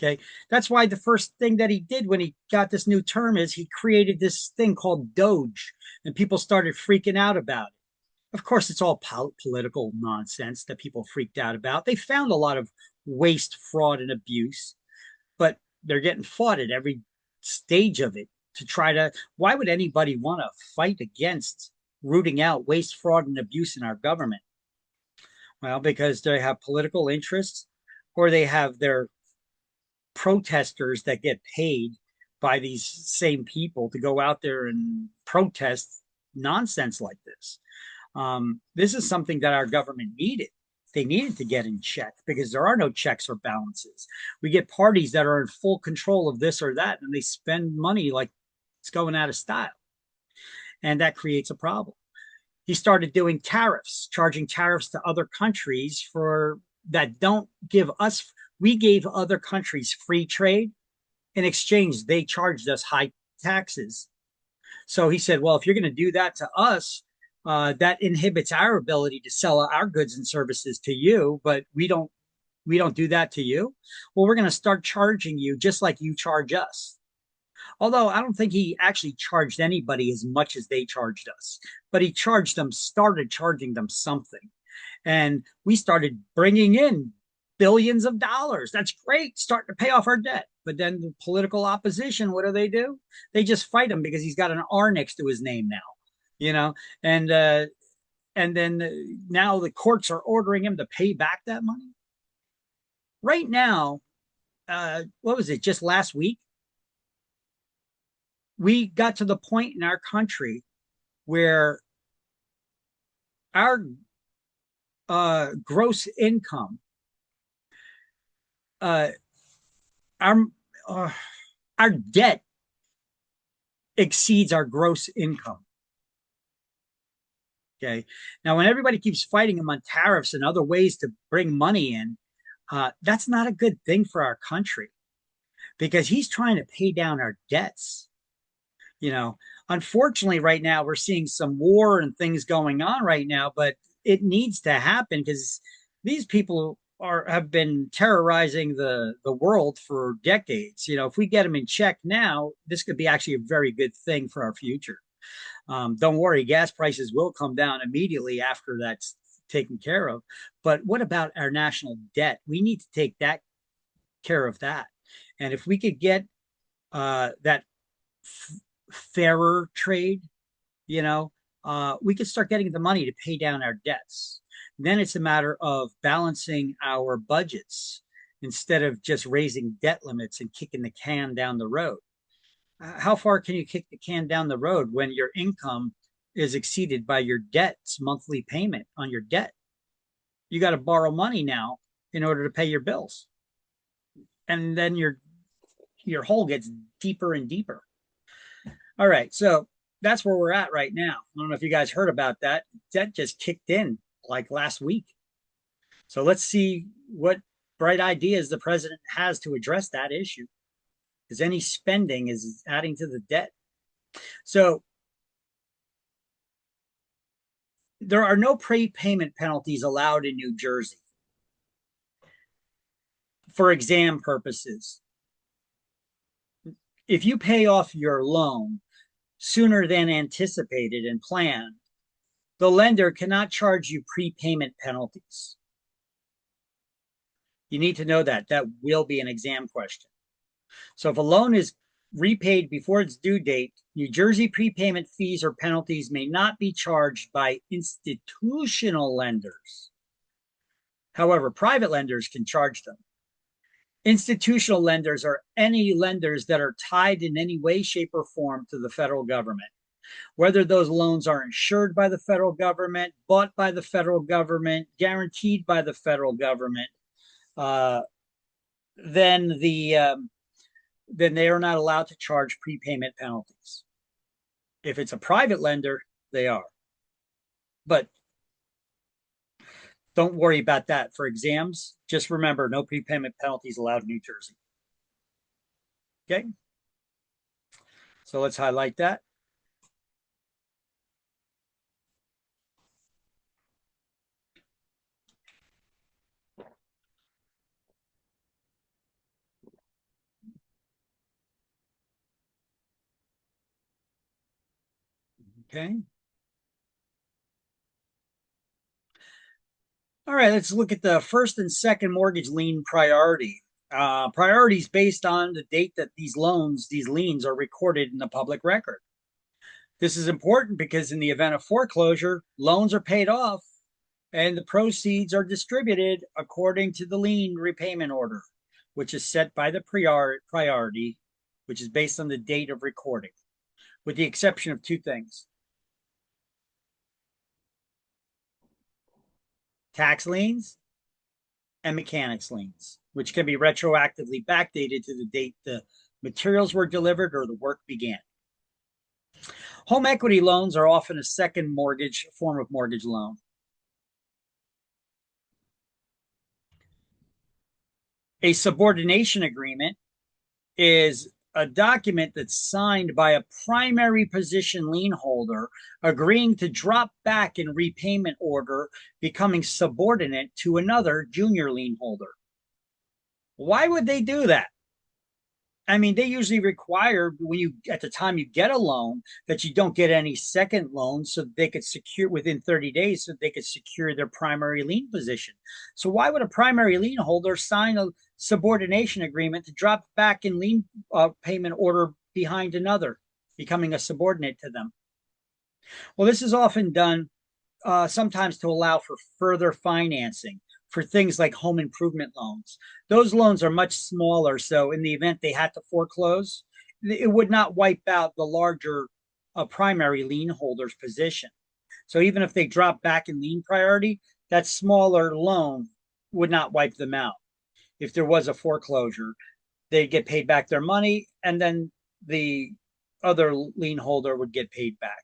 Okay. That's why the first thing that he did when he got this new term is he created this thing called Doge, and people started freaking out about it. Of course, it's all political nonsense that people freaked out about. They found a lot of waste, fraud, and abuse, but they're getting fought at every stage of it to try to. Why would anybody want to fight against rooting out waste, fraud, and abuse in our government? Well, because they have political interests or they have their protesters that get paid by these same people to go out there and protest nonsense like this. This is something that our government needed. They needed to get in check because there are no checks or balances. We get parties that are in full control of this or that, and they spend money like it's going out of style. And that creates a problem. He started doing tariffs, charging tariffs to other countries for that don't give us, we gave other countries free trade. In exchange, they charged us high taxes. So he said, well, if you're going to do that to us, that inhibits our ability to sell our goods and services to you, but we don't do that to you. Well, we're going to start charging you just like you charge us. Although I don't think he actually charged anybody as much as they charged us, but he started charging them something. And we started bringing in billions of dollars. That's great, starting to pay off our debt. But then the political opposition, what do? They just fight him because he's got an R next to his name now, you know, and uh, and then now the courts are ordering him to pay back that money. Right now, what was it? Just last week, we got to the point in our country where our gross income, uh, our uh, our debt exceeds our gross income. Okay. Now, when everybody keeps fighting him on tariffs and other ways to bring money in, that's not a good thing for our country because he's trying to pay down our debts. You know, unfortunately, right now we're seeing some war and things going on right now, but it needs to happen because these people have been terrorizing the world for decades. You know, if we get them in check now, this could be actually a very good thing for our future. Don't worry, gas prices will come down immediately after that's taken care of. But what about our national debt? We need to take that care of that. And if we could get that fairer trade, you know, we could start getting the money to pay down our debts. Then it's a matter of balancing our budgets instead of just raising debt limits and kicking the can down the road. How far can you kick the can down the road when your income is exceeded by your debt's monthly payment on your debt? You got to borrow money now in order to pay your bills. And then your hole gets deeper and deeper. All right, so that's where we're at right now. I don't know if you guys heard about that. That just kicked in like last week. So let's see what bright ideas the president has to address that issue. Because any spending is adding to the debt. So there are no prepayment penalties allowed in New Jersey for exam purposes. If you pay off your loan sooner than anticipated and planned, the lender cannot charge you prepayment penalties. You need to know that. That will be an exam question. So if a loan is repaid before its due date, New Jersey prepayment fees or penalties may not be charged by institutional lenders. However, private lenders can charge them. Institutional lenders are any lenders that are tied in any way, shape, or form to the federal government. Whether those loans are insured by the federal government, bought by the federal government, guaranteed by the federal government, uh, then they are not allowed to charge prepayment penalties. If it's a private lender, they are. But don't worry about that. For exams, just remember no prepayment penalties allowed in New Jersey. Okay. So let's highlight that. Okay. All right, let's look at the first and second mortgage lien priority. Priorities based on the date that these liens are recorded in the public record. This is important because in the event of foreclosure, loans are paid off and the proceeds are distributed according to the lien repayment order, which is set by the priority, which is based on the date of recording, with the exception of two things. Tax liens and mechanics liens, which can be retroactively backdated to the date the materials were delivered or the work began. Home equity loans are often a second mortgage form of mortgage loan. A subordination agreement is a document that's signed by a primary position lien holder agreeing to drop back in repayment order, becoming subordinate to another junior lien holder. Why would they do that? I mean, they usually require when you, at the time you get a loan, that you don't get any second loans so they could secure within 30 days so they could secure their primary lien position. So why would a primary lien holder sign a subordination agreement to drop back in lien payment order behind another, becoming a subordinate to them? Well, this is often done sometimes to allow for further financing for things like home improvement loans. Those loans are much smaller, so in the event they had to foreclose, it would not wipe out the larger primary lien holder's position. So even if they drop back in lien priority, that smaller loan would not wipe them out. If there was a foreclosure, they'd get paid back their money, and then the other lien holder would get paid back.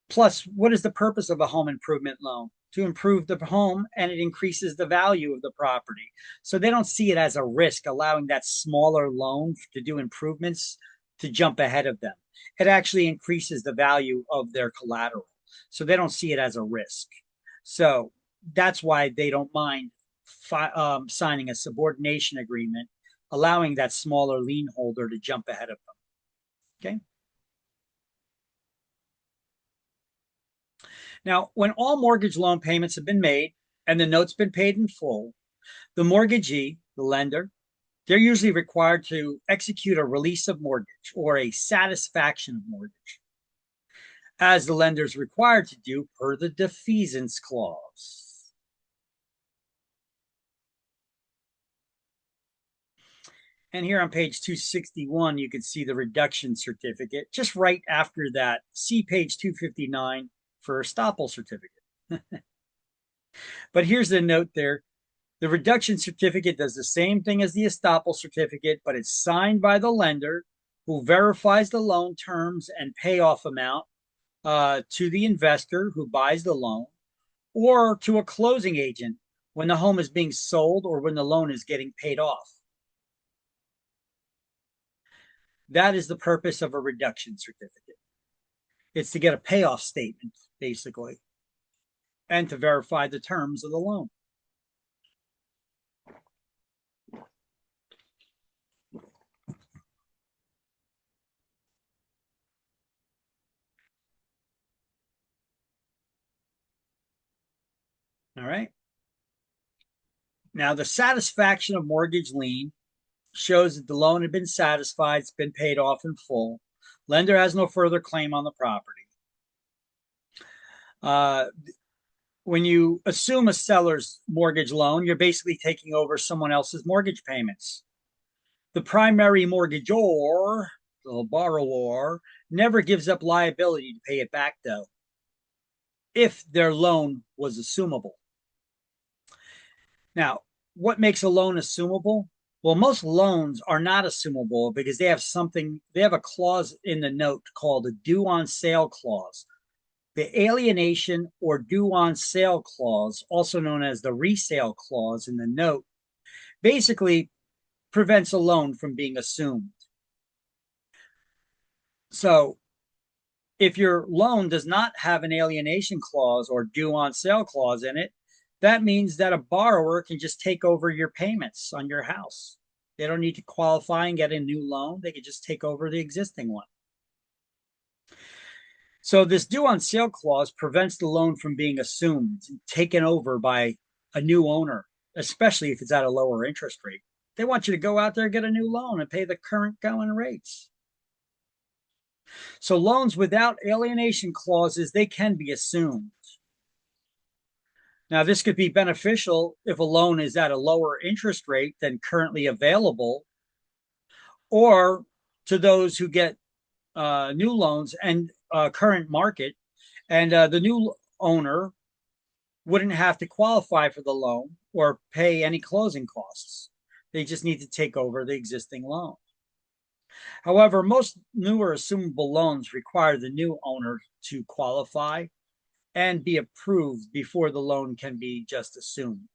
Plus, what is the purpose of a home improvement loan? To improve the home, and it increases the value of the property. So they don't see it as a risk, allowing that smaller loan to do improvements to jump ahead of them. It actually increases the value of their collateral. So they don't see it as a risk. So that's why they don't mind signing a subordination agreement, allowing that smaller lien holder to jump ahead of them. Okay. Now, when all mortgage loan payments have been made and the note's been paid in full, the mortgagee, the lender, they're usually required to execute a release of mortgage or a satisfaction of mortgage, as the lender is required to do per the defeasance clause. And here on page 261, you can see the reduction certificate. Just right after that, see page 259 for estoppel certificate. But here's the note there. The reduction certificate does the same thing as the estoppel certificate, but it's signed by the lender who verifies the loan terms and payoff amount to the investor who buys the loan, or to a closing agent when the home is being sold or when the loan is getting paid off. That is the purpose of a reduction certificate. It's to get a payoff statement, basically, and to verify the terms of the loan. All right. Now, the satisfaction of mortgage lien shows that the loan had been satisfied, it's been paid off in full. Lender has no further claim on the property. When you assume a seller's mortgage loan, you're basically taking over someone else's mortgage payments. The primary mortgagor, the borrower, never gives up liability to pay it back, though, if their loan was assumable. Now, what makes a loan assumable? Well, most loans are not assumable because they have a clause in the note called a due on sale clause. The alienation or due on sale clause, also known as the resale clause in the note, basically prevents a loan from being assumed. So if your loan does not have an alienation clause or due on sale clause in it, that means that a borrower can just take over your payments on your house. They don't need to qualify and get a new loan. They can just take over the existing one. So this due on sale clause prevents the loan from being assumed and taken over by a new owner, especially if it's at a lower interest rate. They want you to go out there and get a new loan and pay the current going rates. So loans without alienation clauses, they can be assumed. Now, this could be beneficial if a loan is at a lower interest rate than currently available, or to those who get new loans and current market, and the new owner wouldn't have to qualify for the loan or pay any closing costs. They just need to take over the existing loan. However, most newer assumable loans require the new owner to qualify and be approved before the loan can be just assumed.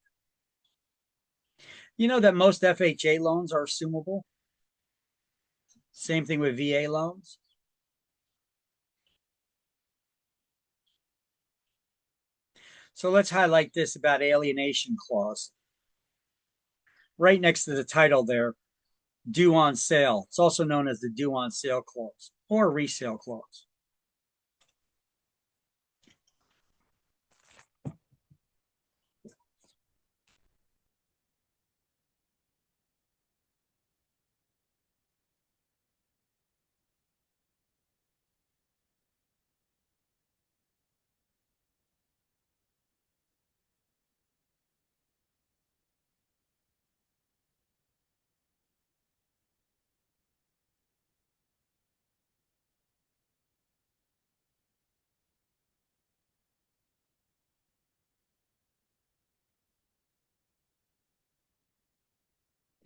You know that most FHA loans are assumable? Same thing with VA loans. So let's highlight this about alienation clause. Right next to the title there, due on sale. It's also known as the due on sale clause or resale clause.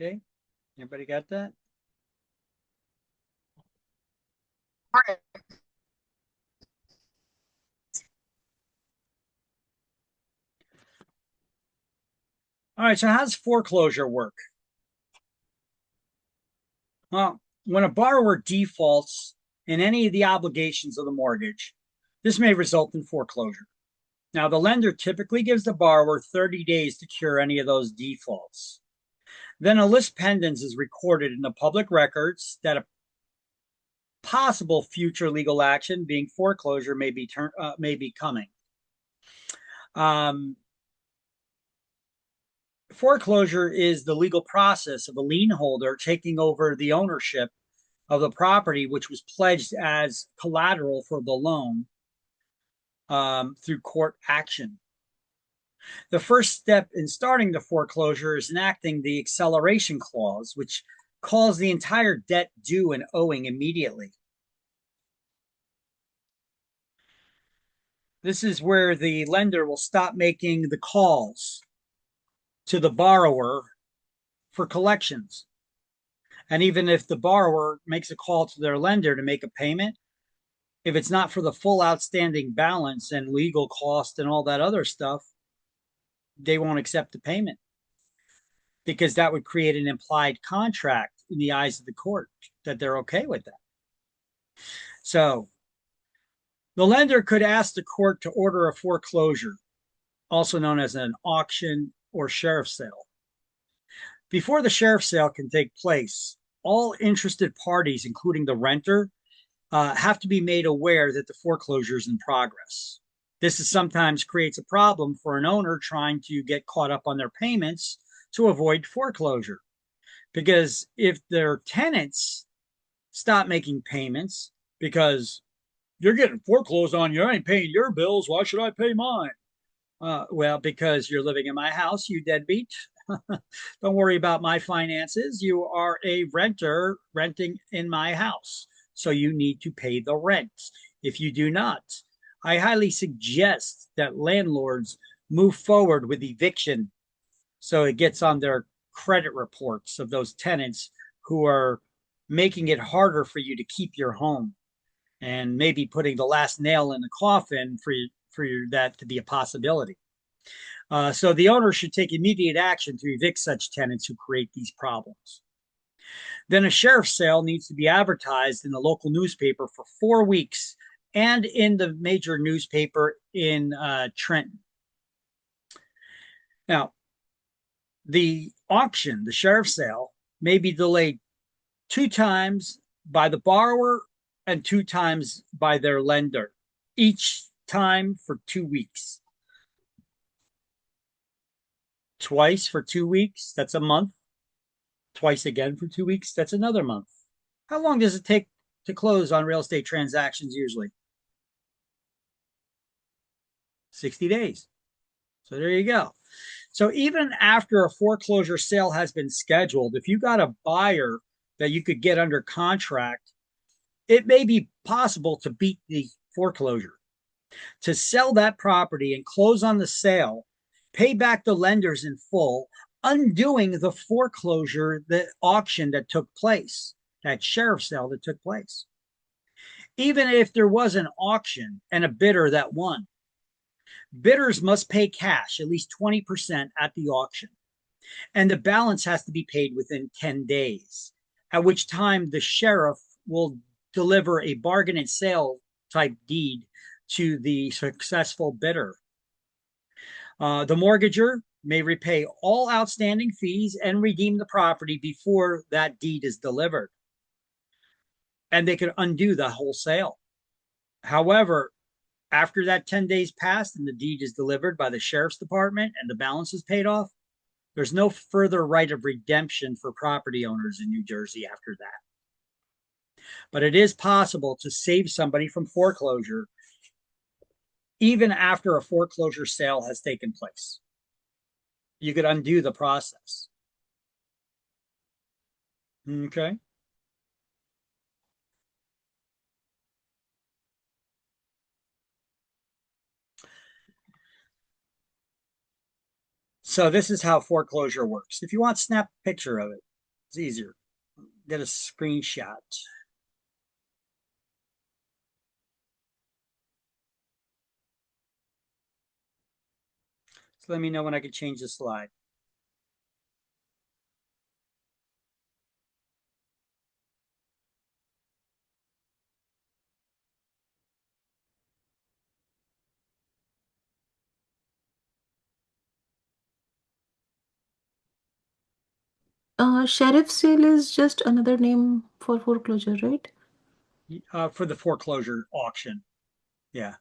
Okay, everybody got that? All right, so how does foreclosure work? Well, when a borrower defaults in any of the obligations of the mortgage, this may result in foreclosure. Now, the lender typically gives the borrower 30 days to cure any of those defaults. Then a lis pendens is recorded in the public records that a possible future legal action, being foreclosure, may be coming. Foreclosure is the legal process of a lien holder taking over the ownership of the property which was pledged as collateral for the loan through court action. The first step in starting the foreclosure is enacting the acceleration clause, which calls the entire debt due and owing immediately. This is where the lender will stop making the calls to the borrower for collections. And even if the borrower makes a call to their lender to make a payment, if it's not for the full outstanding balance and legal cost and all that other stuff, they won't accept the payment, because that would create an implied contract in the eyes of the court that they're okay with that. So the lender could ask the court to order a foreclosure, also known as an auction or sheriff's sale. Before the sheriff's sale can take place, all interested parties, including the renter, have to be made aware that the foreclosure is in progress. This is sometimes creates a problem for an owner trying to get caught up on their payments to avoid foreclosure. Because if their tenants stop making payments because you're getting foreclosed on, you ain't paying your bills, why should I pay mine? Well, because you're living in my house, you deadbeat. Don't worry about my finances. You are a renter renting in my house, so you need to pay the rent. If you do not, I highly suggest that landlords move forward with eviction so it gets on their credit reports of those tenants who are making it harder for you to keep your home, and maybe putting the last nail in the coffin for that to be a possibility. So the owner should take immediate action to evict such tenants who create these problems. Then a sheriff's sale needs to be advertised in the local newspaper for 4 weeks and in the major newspaper in Trenton. Now, the auction, the sheriff's sale, may be delayed 2 times by the borrower and 2 times by their lender. each time for 2 weeks. Twice for 2 weeks, that's a month. Twice again for 2 weeks, that's another month. How long does it take to close on real estate transactions usually? 60 days. So there you go. So even after a foreclosure sale has been scheduled, if you got a buyer that you could get under contract, it may be possible to beat the foreclosure. To sell that property and close on the sale, pay back the lenders in full, undoing the foreclosure, the auction that took place, that sheriff sale that took place. Even if there was an auction and a bidder that won, bidders must pay cash, at least 20% at the auction, and the balance has to be paid within 10 days, at which time the sheriff will deliver a bargain and sale type deed to the successful bidder. The mortgager may repay all outstanding fees and redeem the property before that deed is delivered. And they could undo the whole sale. However, after that 10 days passed and the deed is delivered by the sheriff's department and the balance is paid off, there's no further right of redemption for property owners in New Jersey after that. But it is possible to save somebody from foreclosure even after a foreclosure sale has taken place. You could undo the process. Okay. So this is how foreclosure works. If you want, snap a picture of it. It's easier. Get a screenshot. So let me know when I can change the slide. Sheriff sale is just another name for foreclosure, right? For the foreclosure auction. Yeah.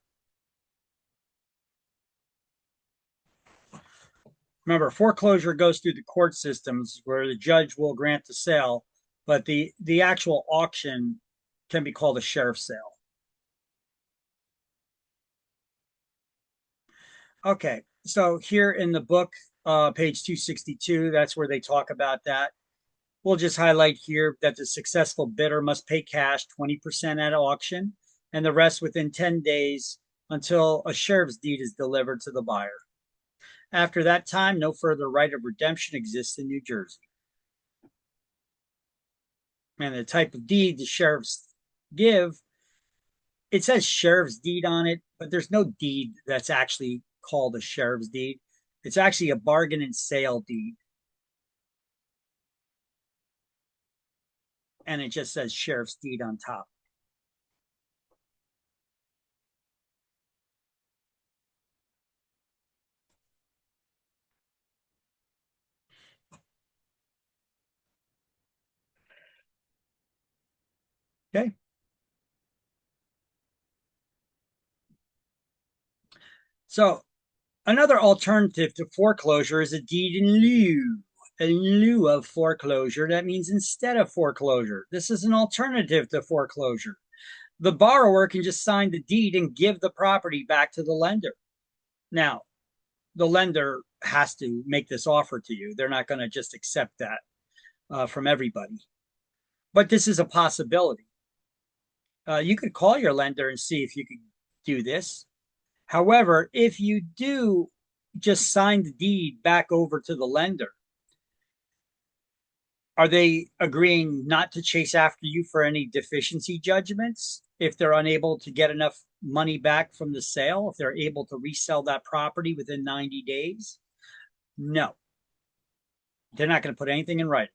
Remember, foreclosure goes through the court systems where the judge will grant the sale, but the actual auction can be called a sheriff's sale. Okay, so here in the book, page 262, that's where they talk about that. We'll just highlight here that the successful bidder must pay cash 20% at auction and the rest within 10 days until a sheriff's deed is delivered to the buyer. After that time, no further right of redemption exists in New Jersey. And the type of deed the sheriffs give, it says sheriff's deed on it, but there's no deed that's actually called a sheriff's deed. It's actually a bargain and sale deed. And it just says sheriff's deed on top. Okay. So another alternative to foreclosure is a deed in lieu. In lieu of foreclosure, that means instead of foreclosure. This is an alternative to foreclosure. The borrower can just sign the deed and give the property back to the lender. Now, the lender has to make this offer to you. They're not going to just accept that from everybody. But this is a possibility. You could call your lender and see if you could do this. However, if you do just sign the deed back over to the lender, are they agreeing not to chase after you for any deficiency judgments if they're unable to get enough money back from the sale, if they're able to resell that property within 90 days? No. They're not going to put anything in writing.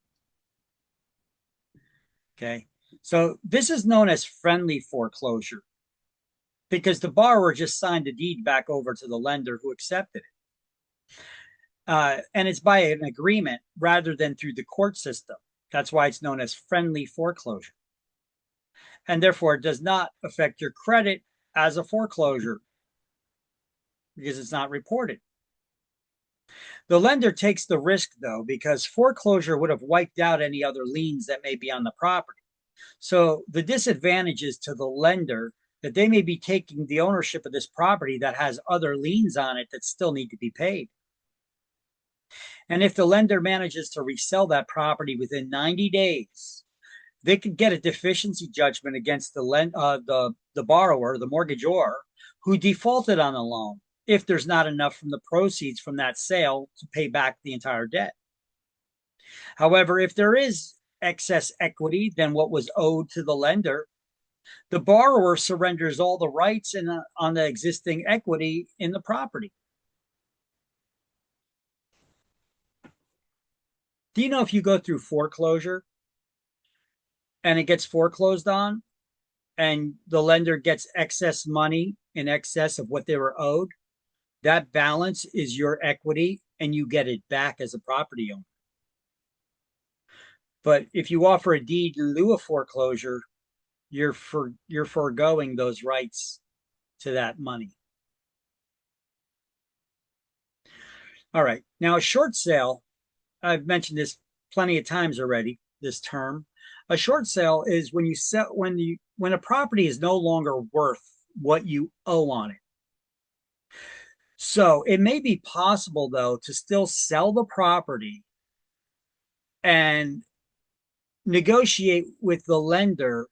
Okay. So this is known as friendly foreclosure because the borrower just signed the deed back over to the lender who accepted it. And it's by an agreement rather than through the court system. That's why it's known as friendly foreclosure. And therefore, it does not affect your credit as a foreclosure because it's not reported. The lender takes the risk, though, because foreclosure would have wiped out any other liens that may be on the property. So the disadvantage is to the lender that they may be taking the ownership of this property that has other liens on it that still need to be paid. And if the lender manages to resell that property within 90 days, they could get a deficiency judgment against the borrower, the mortgagor, who defaulted on the loan if there's not enough from the proceeds from that sale to pay back the entire debt. However, if there is excess equity than what was owed to the lender, the borrower surrenders all the rights on the existing equity in the property. Do you know if you go through foreclosure and it gets foreclosed on and the lender gets excess money in excess of what they were owed, that balance is your equity and you get it back as a property owner. But if you offer a deed in lieu of foreclosure, you're foregoing those rights to that money. All right. Now, a short sale, I've mentioned this plenty of times already, this term. A short sale is when you sell when a property is no longer worth what you owe on it. So it may be possible, though, to still sell the property and negotiate with the lender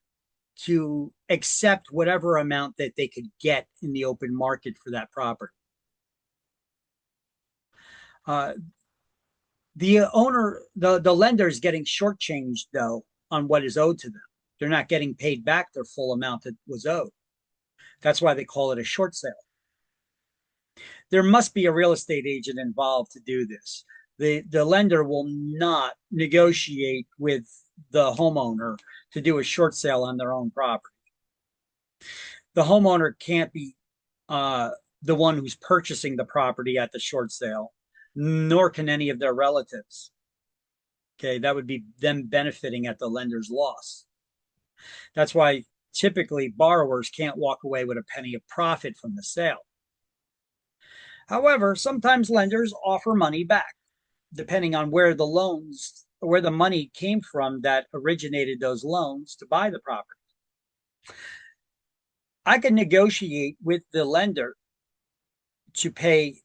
to accept whatever amount that they could get in the open market for that property. The lender is getting shortchanged, though, on what is owed to them. They're not getting paid back their full amount that was owed. That's why they call it a short sale. There must be a real estate agent involved to do this. The lender will not negotiate with the homeowner to do a short sale on their own property. The homeowner can't be the one who's purchasing the property at the short sale, nor can any of their relatives. Okay, that would be them benefiting at the lender's loss. That's why typically borrowers can't walk away with a penny of profit from the sale. However, sometimes lenders offer money back, depending on where the money came from that originated those loans to buy the property. I can negotiate with the lender to pay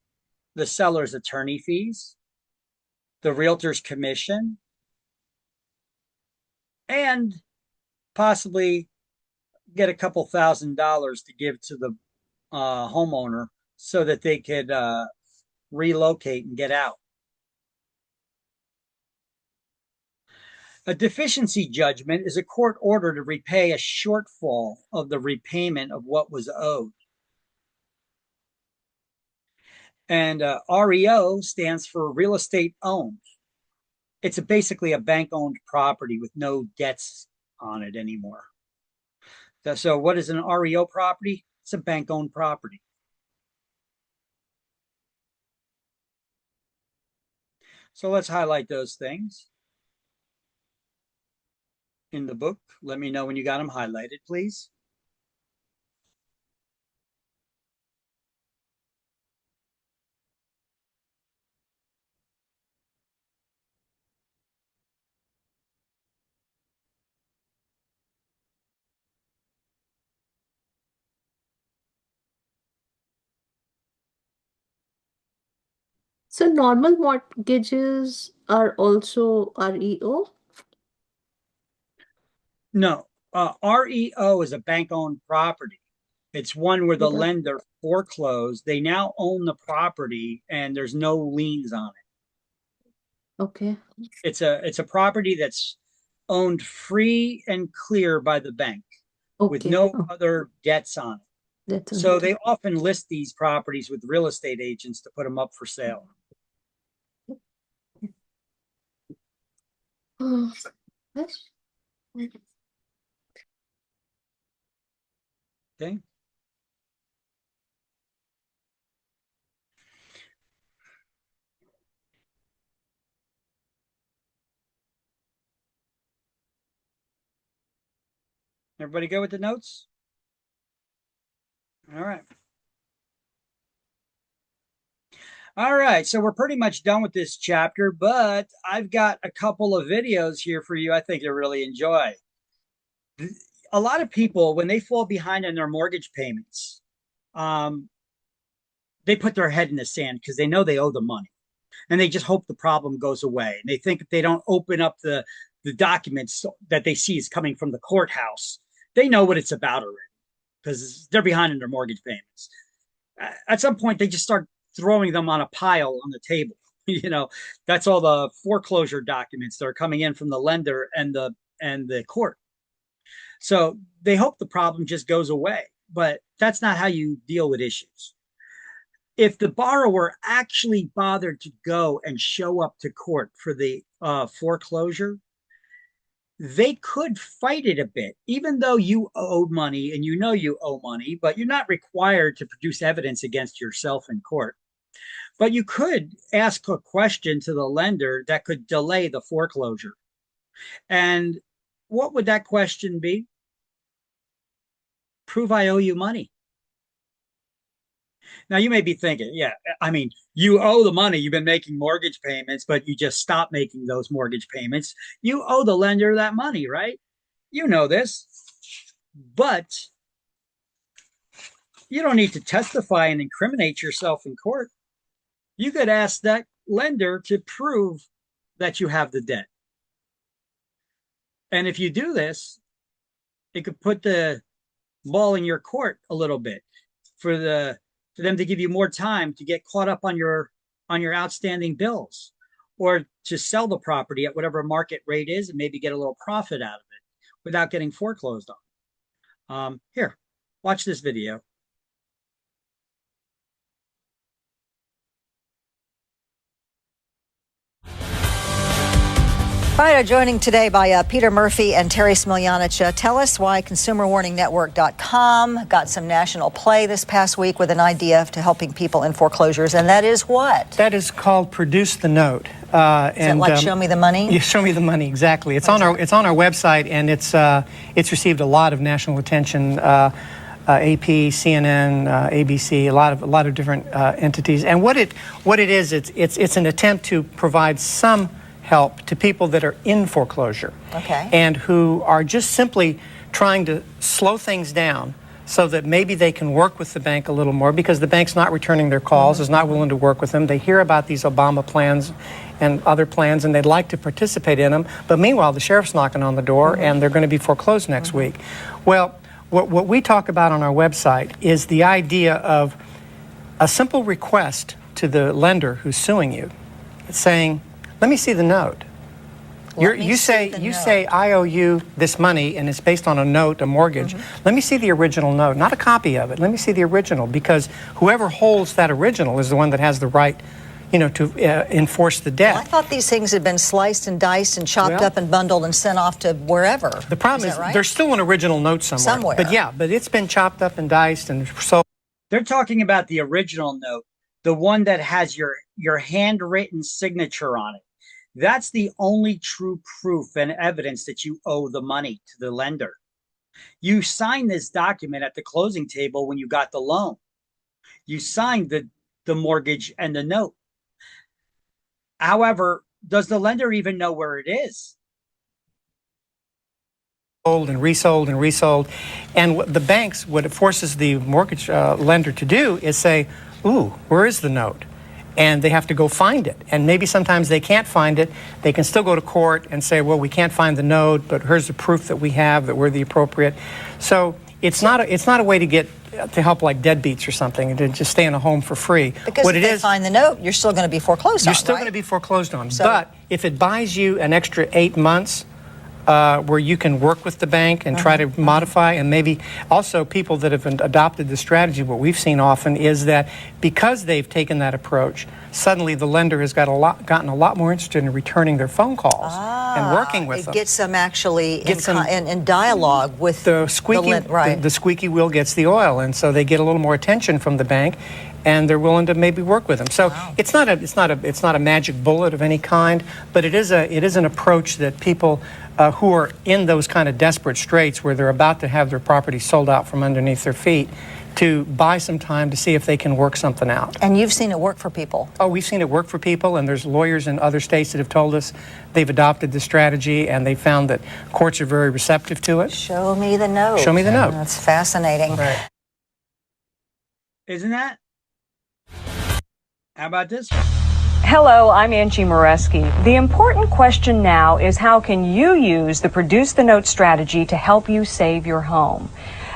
the seller's attorney fees, the realtor's commission, and possibly get a couple $1,000s to give to the homeowner so that they could relocate and get out. A deficiency judgment is a court order to repay a shortfall of the repayment of what was owed. And REO stands for real estate owned. It's basically a bank-owned property with no debts on it anymore. So what is an REO property? It's a bank-owned property. So let's highlight those things in the book. Let me know when you got them highlighted, please. So normal mortgages are also REO? No, REO is a bank-owned property. It's one where the Okay. lender foreclosed. They now own the property and there's no liens on it. Okay. It's a property that's owned free and clear by the bank with Okay. no Oh, other debts on it. that's So okay. they often list these properties with real estate agents to put them up for sale. Oh, yes. Okay. Everybody go with the notes? All right. All right, so we're pretty much done with this chapter, but I've got a couple of videos here for you I think you'll really enjoy. A lot of people, when they fall behind on their mortgage payments, they put their head in the sand because they know they owe the money. And they just hope the problem goes away. And they think if they don't open up the documents that they see is coming from the courthouse, they know what it's about already because they're behind in their mortgage payments. At some point, they just start throwing them on a pile on the table. You know, that's all the foreclosure documents that are coming in from the lender and the court. So they hope the problem just goes away, but that's not how you deal with issues. If the borrower actually bothered to go and show up to court for the foreclosure, they could fight it a bit, even though you owe money and you know you owe money, but you're not required to produce evidence against yourself in court. But you could ask a question to the lender that could delay the foreclosure. And what would that question be? Prove I owe you money. Now, you may be thinking, yeah, I mean, you owe the money. You've been making mortgage payments, but you just stopped making those mortgage payments. You owe the lender that money, right? You know this. But you don't need to testify and incriminate yourself in court. You could ask that lender to prove that you have the debt. And if you do this, it could put the ball in your court a little bit for them to give you more time to get caught up on your outstanding bills, or to sell the property at whatever market rate is and maybe get a little profit out of it without getting foreclosed on. Here, watch this video. All right, joining today by Peter Murphy and Terry Smiljanich. Tell us why ConsumerWarningNetwork.com got some national play this past week with an idea to helping people in foreclosures, and that is what? That is called Produce the Note. Is it like Show Me the Money? Yeah, Show Me the Money, exactly. It's on our website, and it's received a lot of national attention. AP, CNN, ABC, a lot of different entities, and what it is, it's an attempt to provide some help to people that are in foreclosure, okay, and who are just simply trying to slow things down so that maybe they can work with the bank a little more, because the bank's not returning their calls, is not willing to work with them. They hear about these Obama plans and other plans, and they'd like to participate in them, but meanwhile the sheriff's knocking on the door, and they're going to be foreclosed next week. Well, what we talk about on our website is the idea of a simple request to the lender who's suing you. It's saying, let me see the note. You say, I owe you this money, and it's based on a note, a mortgage. Let me see the original note, not a copy of it. Let me see the original, because whoever holds that original is the one that has the right, to enforce the debt. Well, I thought these things had been sliced and diced and chopped up and bundled and sent off to wherever. The problem is right? There's still an original note somewhere. But it's been chopped up and diced and so. They're talking about the original note, the one that has your handwritten signature on it. That's the only true proof and evidence that you owe the money to the lender. You signed this document at the closing table when you got the loan. You signed the mortgage and the note. However, does the lender even know where it is? Sold and resold and resold. And what the banks, what it forces the mortgage lender to do is say, ooh, where is the note? And they have to go find it. And maybe sometimes they can't find it. They can still go to court and say, well, we can't find the note, but here's the proof that we have that we're the appropriate. So it's not a way to help like deadbeats or something, to just stay in a home for free. Because if they find the note, you're still going to be foreclosed on, You're still going to be foreclosed on. But if it buys you an extra 8 months, where you can work with the bank and try to modify, and maybe also people that have adopted the strategy, what we've seen often is that because they've taken that approach, suddenly the lender has gotten a lot more interested in returning their phone calls and working with them. It gets them actually in dialogue with the squeaky wheel gets the oil, and so they get a little more attention from the bank, and they're willing to maybe work with them. So it's not a magic bullet of any kind, but it is an approach that people who are in those kind of desperate straits where they're about to have their property sold out from underneath their feet, to buy some time to see if they can work something out. And you've seen it work for people. Oh, we've seen it work for people, and there's lawyers in other states that have told us they've adopted the strategy, and they found that courts are very receptive to it. Show me the note. Show me the note. That's fascinating. Right. Isn't that? How about this? Hello, I'm Angie Moreski. The important question now is how can you use the Produce the Note strategy to help you save your home?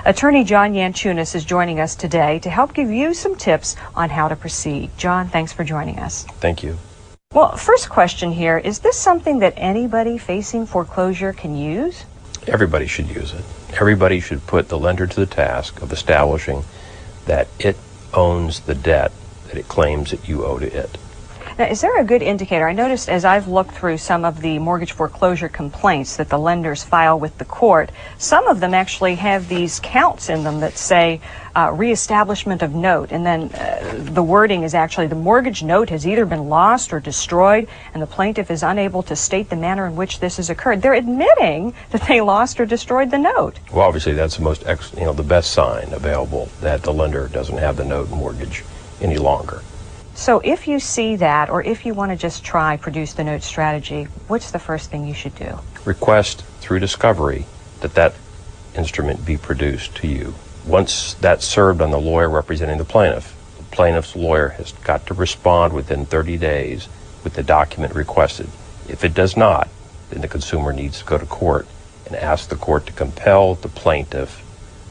Attorney John Yanchunas is joining us today to help give you some tips on how to proceed. John, thanks for joining us. Thank you. Well, first question here, is this something that anybody facing foreclosure can use? Everybody should use it. Everybody should put the lender to the task of establishing that it owns the debt that it claims that you owe to it. Now, is there a good indicator? I noticed as I've looked through some of the mortgage foreclosure complaints that the lenders file with the court, some of them actually have these counts in them that say reestablishment of note, and then the wording is actually the mortgage note has either been lost or destroyed, and the plaintiff is unable to state the manner in which this has occurred. They're admitting that they lost or destroyed the note. Well, obviously, that's the the best sign available that the lender doesn't have the note mortgage any longer. So if you see that, or if you want to just try Produce the Note strategy, what's the first thing you should do? Request through discovery that instrument be produced to you. Once that's served on the lawyer representing the plaintiff's lawyer has got to respond within 30 days with the document requested. If it does not, then the consumer needs to go to court and ask the court to compel the plaintiff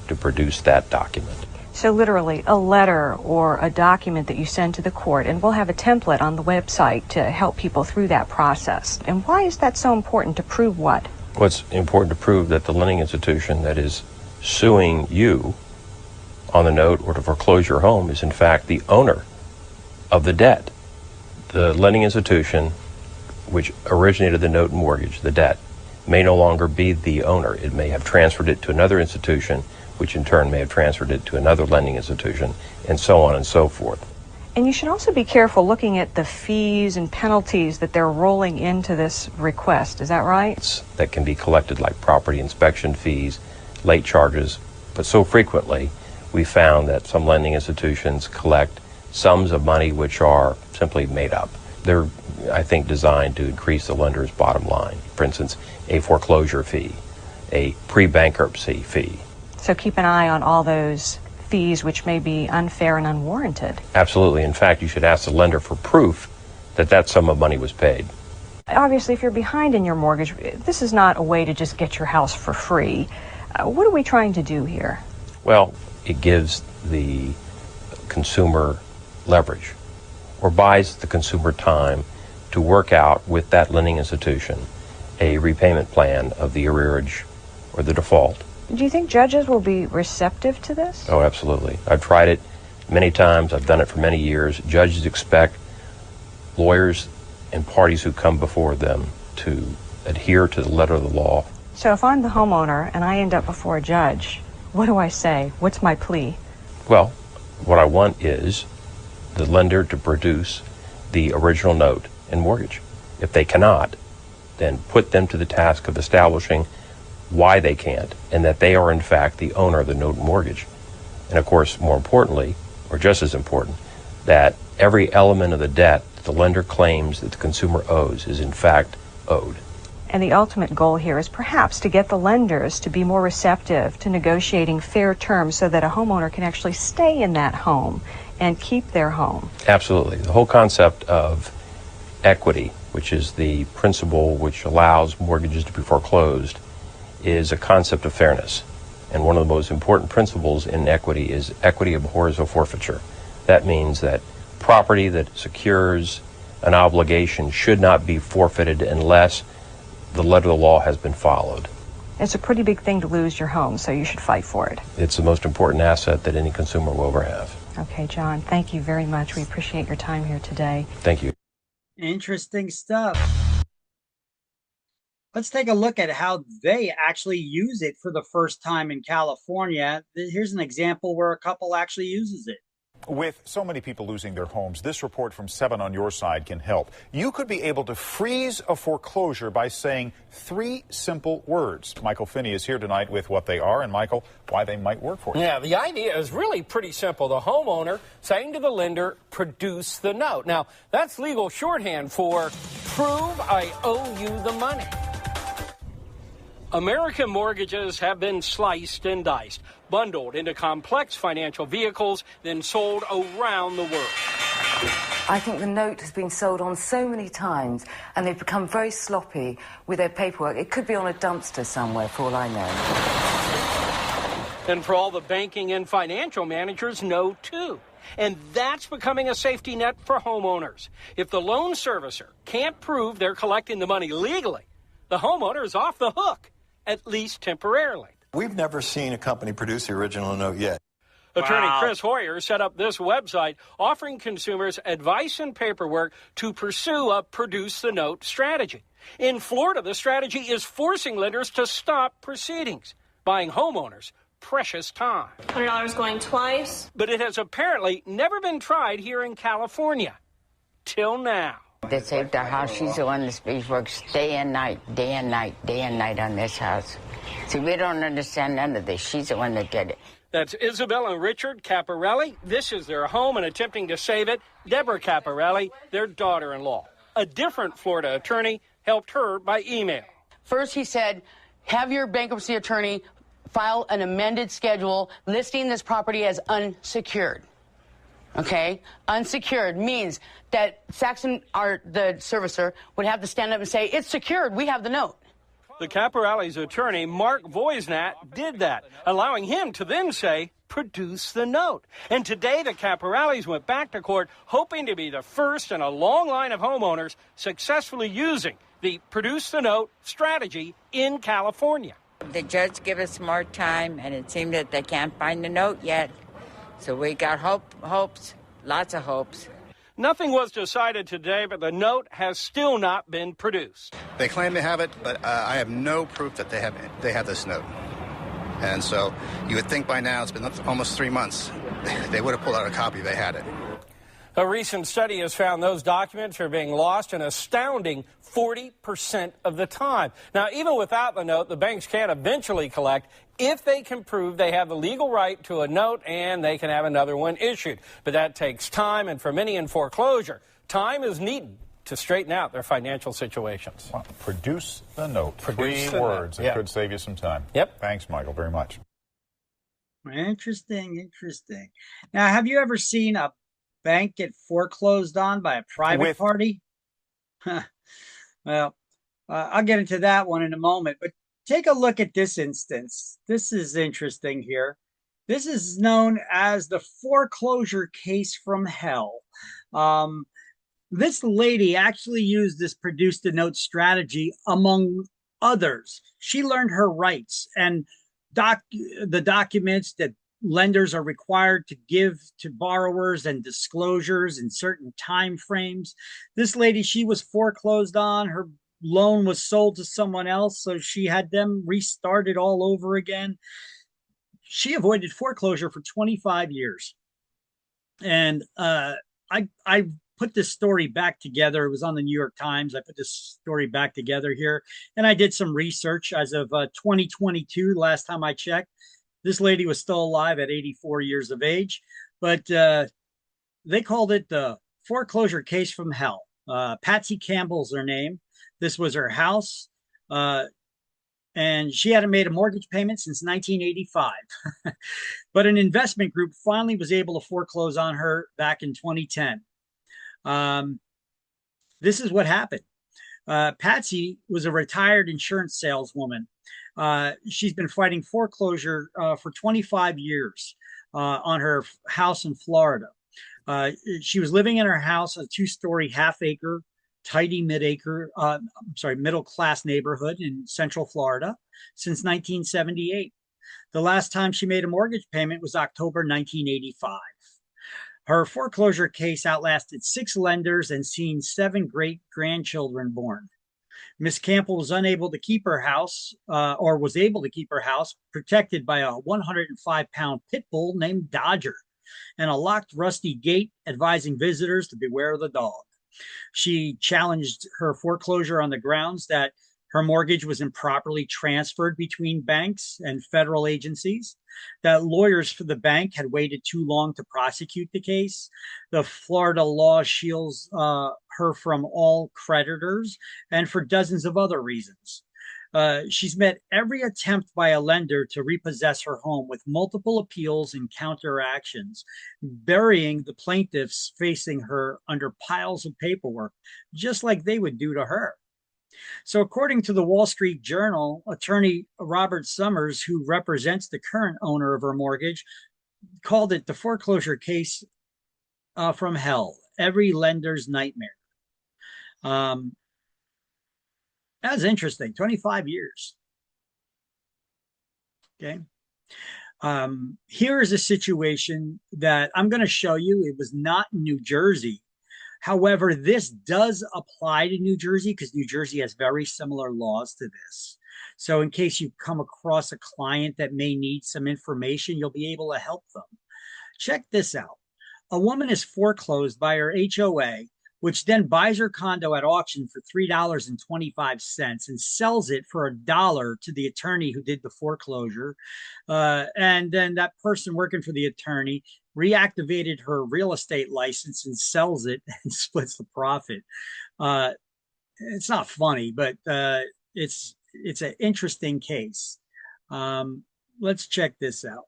to produce that document. So literally a letter or a document that you send to the court, and we'll have a template on the website to help people through that process. And why is that so important to prove what? Well, it's important to prove that the lending institution that is suing you on the note or to foreclose your home is in fact the owner of the debt. The lending institution which originated the note and mortgage, the debt, may no longer be the owner. It may have transferred it to another institution, which in turn may have transferred it to another lending institution, and so on and so forth. And you should also be careful looking at the fees and penalties that they're rolling into this request. Is that right? That can be collected like property inspection fees, late charges, but so frequently we found that some lending institutions collect sums of money which are simply made up. They're, I think, designed to increase the lender's bottom line. For instance, a foreclosure fee, a pre-bankruptcy fee. So keep an eye on all those fees which may be unfair and unwarranted. Absolutely. In fact, you should ask the lender for proof that that sum of money was paid. Obviously, if you're behind in your mortgage, this is not a way to just get your house for free. What are we trying to do here? Well, it gives the consumer leverage or buys the consumer time to work out with that lending institution a repayment plan of the arrearage or the default. Do you think judges will be receptive to this? Oh, absolutely. I've tried it many times. I've done it for many years. Judges expect lawyers and parties who come before them to adhere to the letter of the law. So if I'm the homeowner and I end up before a judge, what do I say? What's my plea? Well, what I want is the lender to produce the original note and mortgage. If they cannot, then put them to the task of establishing why they can't, and that they are in fact the owner of the note and mortgage. And of course, more importantly, or just as important, that every element of the debt that the lender claims that the consumer owes is in fact owed. And the ultimate goal here is perhaps to get the lenders to be more receptive to negotiating fair terms so that a homeowner can actually stay in that home and keep their home. Absolutely. The whole concept of equity, which is the principle which allows mortgages to be foreclosed, is a concept of fairness. And one of the most important principles in equity is equity abhors a forfeiture. That means that property that secures an obligation should not be forfeited unless the letter of the law has been followed. It's a pretty big thing to lose your home, so you should fight for it. It's the most important asset that any consumer will ever have. Okay, John, thank you very much. We appreciate your time here today. Thank you. Interesting stuff. Let's take a look at how they actually use it for the first time in California. Here's an example where a couple actually uses it. With so many people losing their homes, this report from 7 on Your Side can help. You could be able to freeze a foreclosure by saying 3 simple words. Michael Finney is here tonight with what they are, and Michael, why they might work for you. Yeah, the idea is really pretty simple. The homeowner saying to the lender, produce the note. Now, that's legal shorthand for prove I owe you the money. American mortgages have been sliced and diced, bundled into complex financial vehicles, then sold around the world. I think the note has been sold on so many times, and they've become very sloppy with their paperwork. It could be on a dumpster somewhere, for all I know. And for all the banking and financial managers know, too. And that's becoming a safety net for homeowners. If the loan servicer can't prove they're collecting the money legally, the homeowner is off the hook, at least temporarily. We've never seen a company produce the original note yet. Attorney Chris Hoyer set up this website offering consumers advice and paperwork to pursue a produce the note strategy. In Florida, the strategy is forcing lenders to stop proceedings, buying homeowners precious time. $100 going twice. But it has apparently never been tried here in California. Till now. They saved the house. She's the one that works day and night, day and night, day and night on this house. See, we don't understand none of this. She's the one that did it. That's Isabel and Richard Caparelli. This is their home, and attempting to save it, Deborah Caparelli, their daughter-in-law. A different Florida attorney helped her by email. First, he said, have your bankruptcy attorney file an amended schedule listing this property as unsecured. Okay? Unsecured means that Saxon, the servicer, would have to stand up and say, it's secured, we have the note. The Caparelli's attorney, Mark Voisnat, did that, allowing him to then say, produce the note. And today, the Caparellis went back to court, hoping to be the first in a long line of homeowners successfully using the produce the note strategy in California. The judge gave us more time, and it seemed that they can't find the note yet. So we got hopes, lots of hopes. Nothing was decided today, but the note has still not been produced. They claim they have it, but I have no proof that they have this note. And so you would think by now, it's been almost 3 months, they would have pulled out a copy if they had it. A recent study has found those documents are being lost an astounding 40% of the time. Now, even without the note, the banks can eventually collect if they can prove they have the legal right to a note and they can have another one issued. But that takes time, and for many in foreclosure, time is needed to straighten out their financial situations. Well, produce the note. Produce 3 the words. note. It Yeah. could save you some time. Yep. Thanks, Michael, very much. Interesting. Now, have you ever seen a bank get foreclosed on by a private party? Well, I'll get into that one in a moment, but take a look at this instance. This is interesting here. This is known as the foreclosure case from hell. This lady actually used this produce the note strategy among others. She learned her rights and the documents that lenders are required to give to borrowers and disclosures in certain time frames. This lady, she was foreclosed on. Her loan was sold to someone else, so she had them restart it all over again. She avoided foreclosure for 25 years. And I put this story back together. It was on the New York Times. I put this story back together here, and I did some research as of 2022, last time I checked. This lady was still alive at 84 years of age, but they called it the foreclosure case from hell. Patsy Campbell's her name. This was her house, and she hadn't made a mortgage payment since 1985. But an investment group finally was able to foreclose on her back in 2010. This is what happened. Patsy was a retired insurance saleswoman. She's been fighting foreclosure for 25 years on her house in Florida. She was living in her house, a 2-story, half-acre, tidy middle-class neighborhood in Central Florida since 1978. The last time she made a mortgage payment was October 1985. Her foreclosure case outlasted 6 lenders and seen 7 great-grandchildren born. Miss Campbell was unable to keep her house, or was able to keep her house, protected by a 105-pound pit bull named Dodger. and a locked, rusty gate advising visitors to beware of the dog. She challenged her foreclosure on the grounds that her mortgage was improperly transferred between banks and federal agencies, that lawyers for the bank had waited too long to prosecute the case. The Florida law shields her from all creditors and for dozens of other reasons. She's met every attempt by a lender to repossess her home with multiple appeals and counteractions, burying the plaintiffs facing her under piles of paperwork, just like they would do to her. So according to the Wall Street Journal, attorney Robert Summers, who represents the current owner of her mortgage, called it the foreclosure case from hell, every lender's nightmare. That's interesting, 25 years. Okay. Here is a situation that I'm going to show you. It was not in New Jersey. However, this does apply to New Jersey because New Jersey has very similar laws to this. So in case you come across a client that may need some information, you'll be able to help them. Check this out. A woman is foreclosed by her HOA, which then buys her condo at auction for $3.25 and sells it for $1 to the attorney who did the foreclosure. And then that person working for the attorney reactivated her real estate license and sells it and splits the profit. It's not funny, but it's an interesting case. Let's check this out.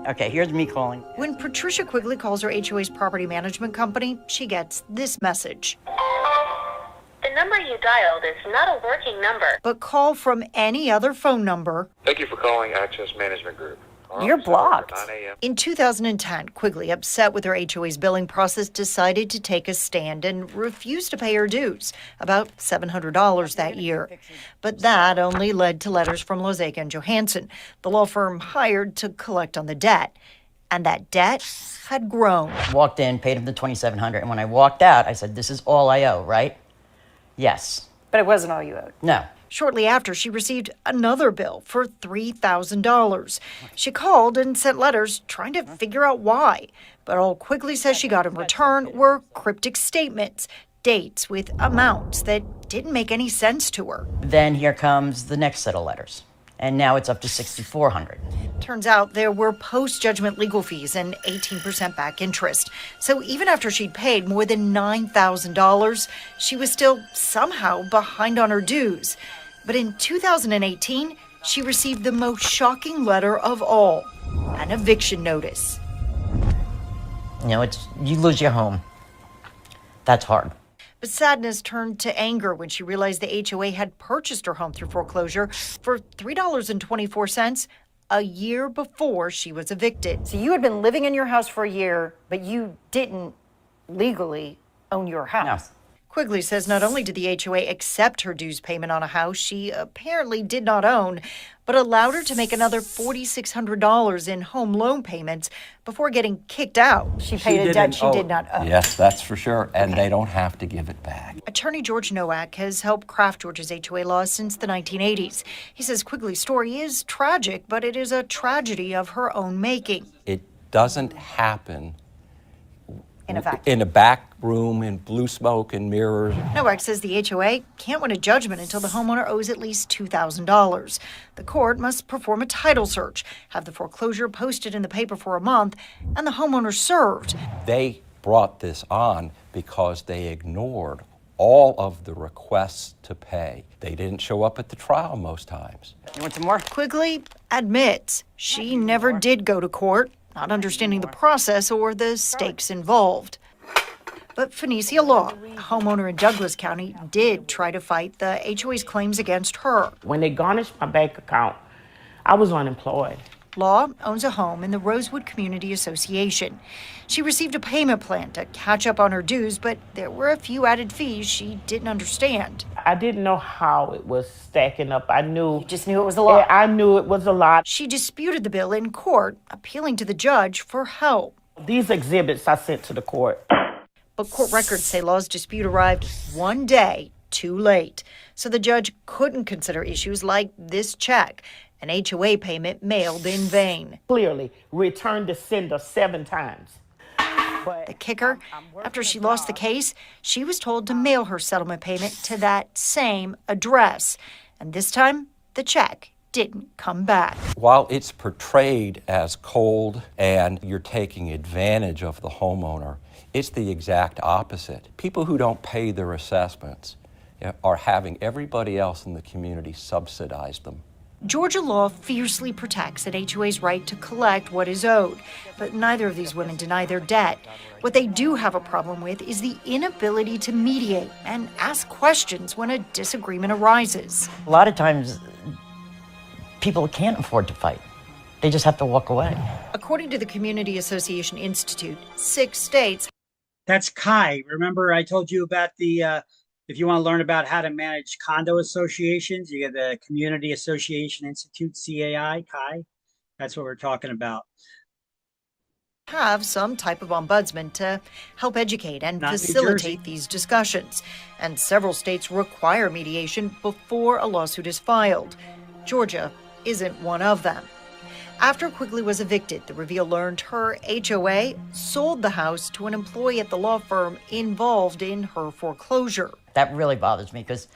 Okay, here's me calling. When Patricia Quigley calls her HOA's property management company, she gets this message. The number you dialed is not a working number. But call from any other phone number. Thank you for calling Access Management Group. You're blocked. 9 a.m. In 2010, Quigley, upset with her HOA's billing process, decided to take a stand and refused to pay her dues, about $700 that year. But that only led to letters from Lozeka and Johansson, the law firm hired to collect on the debt. And that debt had grown. Walked in, paid him the $2,700, and when I walked out, I said, "This is all I owe, right?" Yes. But it wasn't all you owed. No. Shortly after, she received another bill for $3,000. She called and sent letters trying to figure out why. But all Quigley says she got in return were cryptic statements, dates with amounts that didn't make any sense to her. Then here comes the next set of letters. And now it's up to $6,400. Turns out there were post-judgment legal fees and 18% back interest. So even after she'd paid more than $9,000, she was still somehow behind on her dues. But in 2018, she received the most shocking letter of all, an eviction notice. You know, you lose your home. That's hard. But sadness turned to anger when she realized the HOA had purchased her home through foreclosure for $3.24 a year before she was evicted. So you had been living in your house for a year, but you didn't legally own your house. No. Quigley says not only did the HOA accept her dues payment on a house she apparently did not own, but allowed her to make another $4,600 in home loan payments before getting kicked out. She paid a debt she did not owe. Yes, that's for sure. And they don't have to give it back. Attorney George Nowak has helped craft Georgia's HOA laws since the 1980s. He says Quigley's story is tragic, but it is a tragedy of her own making. It doesn't happen in a back room in blue smoke and mirrors. Nowak says the HOA can't win a judgment until the homeowner owes at least $2,000. The court must perform a title search, have the foreclosure posted in the paper for a month, and the homeowner served. They brought this on because they ignored all of the requests to pay. They didn't show up at the trial most times. You want some more? Quigley admits she never did go to court, not understanding the process or the stakes involved. But Phoenicia Law, a homeowner in Douglas County, did try to fight the HOA's claims against her. When they garnished my bank account, I was unemployed. Law owns a home in the Rosewood Community Association. She received a payment plan to catch up on her dues, but there were a few added fees she didn't understand. I didn't know how it was stacking up. You just knew it was a lot. I knew it was a lot. She disputed the bill in court, appealing to the judge for help. These exhibits I sent to the court. But court records say Law's dispute arrived one day too late. So the judge couldn't consider issues like this check. an HOA payment mailed in vain. Clearly, returned to sender 7 times. The kicker, after she lost the case, she was told to mail her settlement payment to that same address. And this time, the check didn't come back. While it's portrayed as cold and you're taking advantage of the homeowner, it's the exact opposite. People who don't pay their assessments are having everybody else in the community subsidize them. Georgia law fiercely protects an HOA's right to collect what is owed, but neither of these women deny their debt. What they do have a problem with is the inability to mediate and ask questions when a disagreement arises. A lot of times, people can't afford to fight. They just have to walk away. According to the Community Association Institute, 6 states. That's CAI. Remember I told you about the, if you want to learn about how to manage condo associations, you get the Community Association Institute, CAI. That's what we're talking about. Have some type of ombudsman to help educate and facilitate these discussions. And several states require mediation before a lawsuit is filed. Georgia isn't one of them. After Quigley was evicted, the Reveal learned her HOA sold the house to an employee at the law firm involved in her foreclosure. That really bothers me because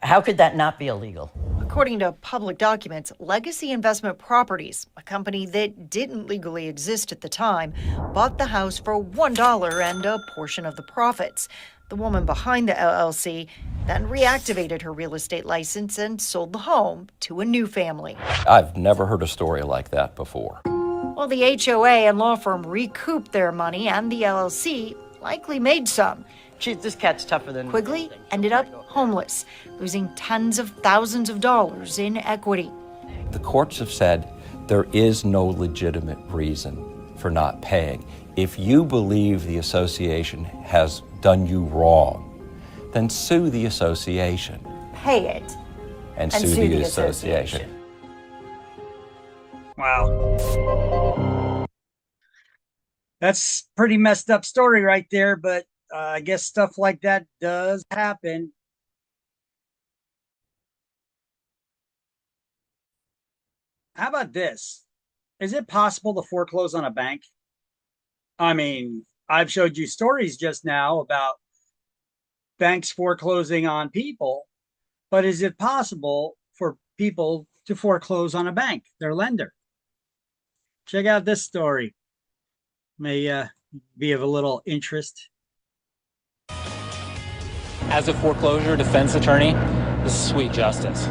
how could that not be illegal? According to public documents, Legacy Investment Properties, a company that didn't legally exist at the time, bought the house for $1 and a portion of the profits. The woman behind the LLC then reactivated her real estate license and sold the home to a new family. I've never heard a story like that before. Well, the HOA and law firm recouped their money, and the LLC likely made some. This cat's tougher than... Quigley ended up homeless, losing tens of thousands of dollars in equity. The courts have said there is no legitimate reason for not paying. If you believe the association has done you wrong, then sue the association. Pay it. And sue the association. Wow. That's pretty messed up story right there, but I guess stuff like that does happen. How about this? Is it possible to foreclose on a bank? I mean, I've showed you stories just now about banks foreclosing on people, but is it possible for people to foreclose on a bank, their lender? Check out this story. May be of a little interest. As a foreclosure defense attorney, this is sweet justice.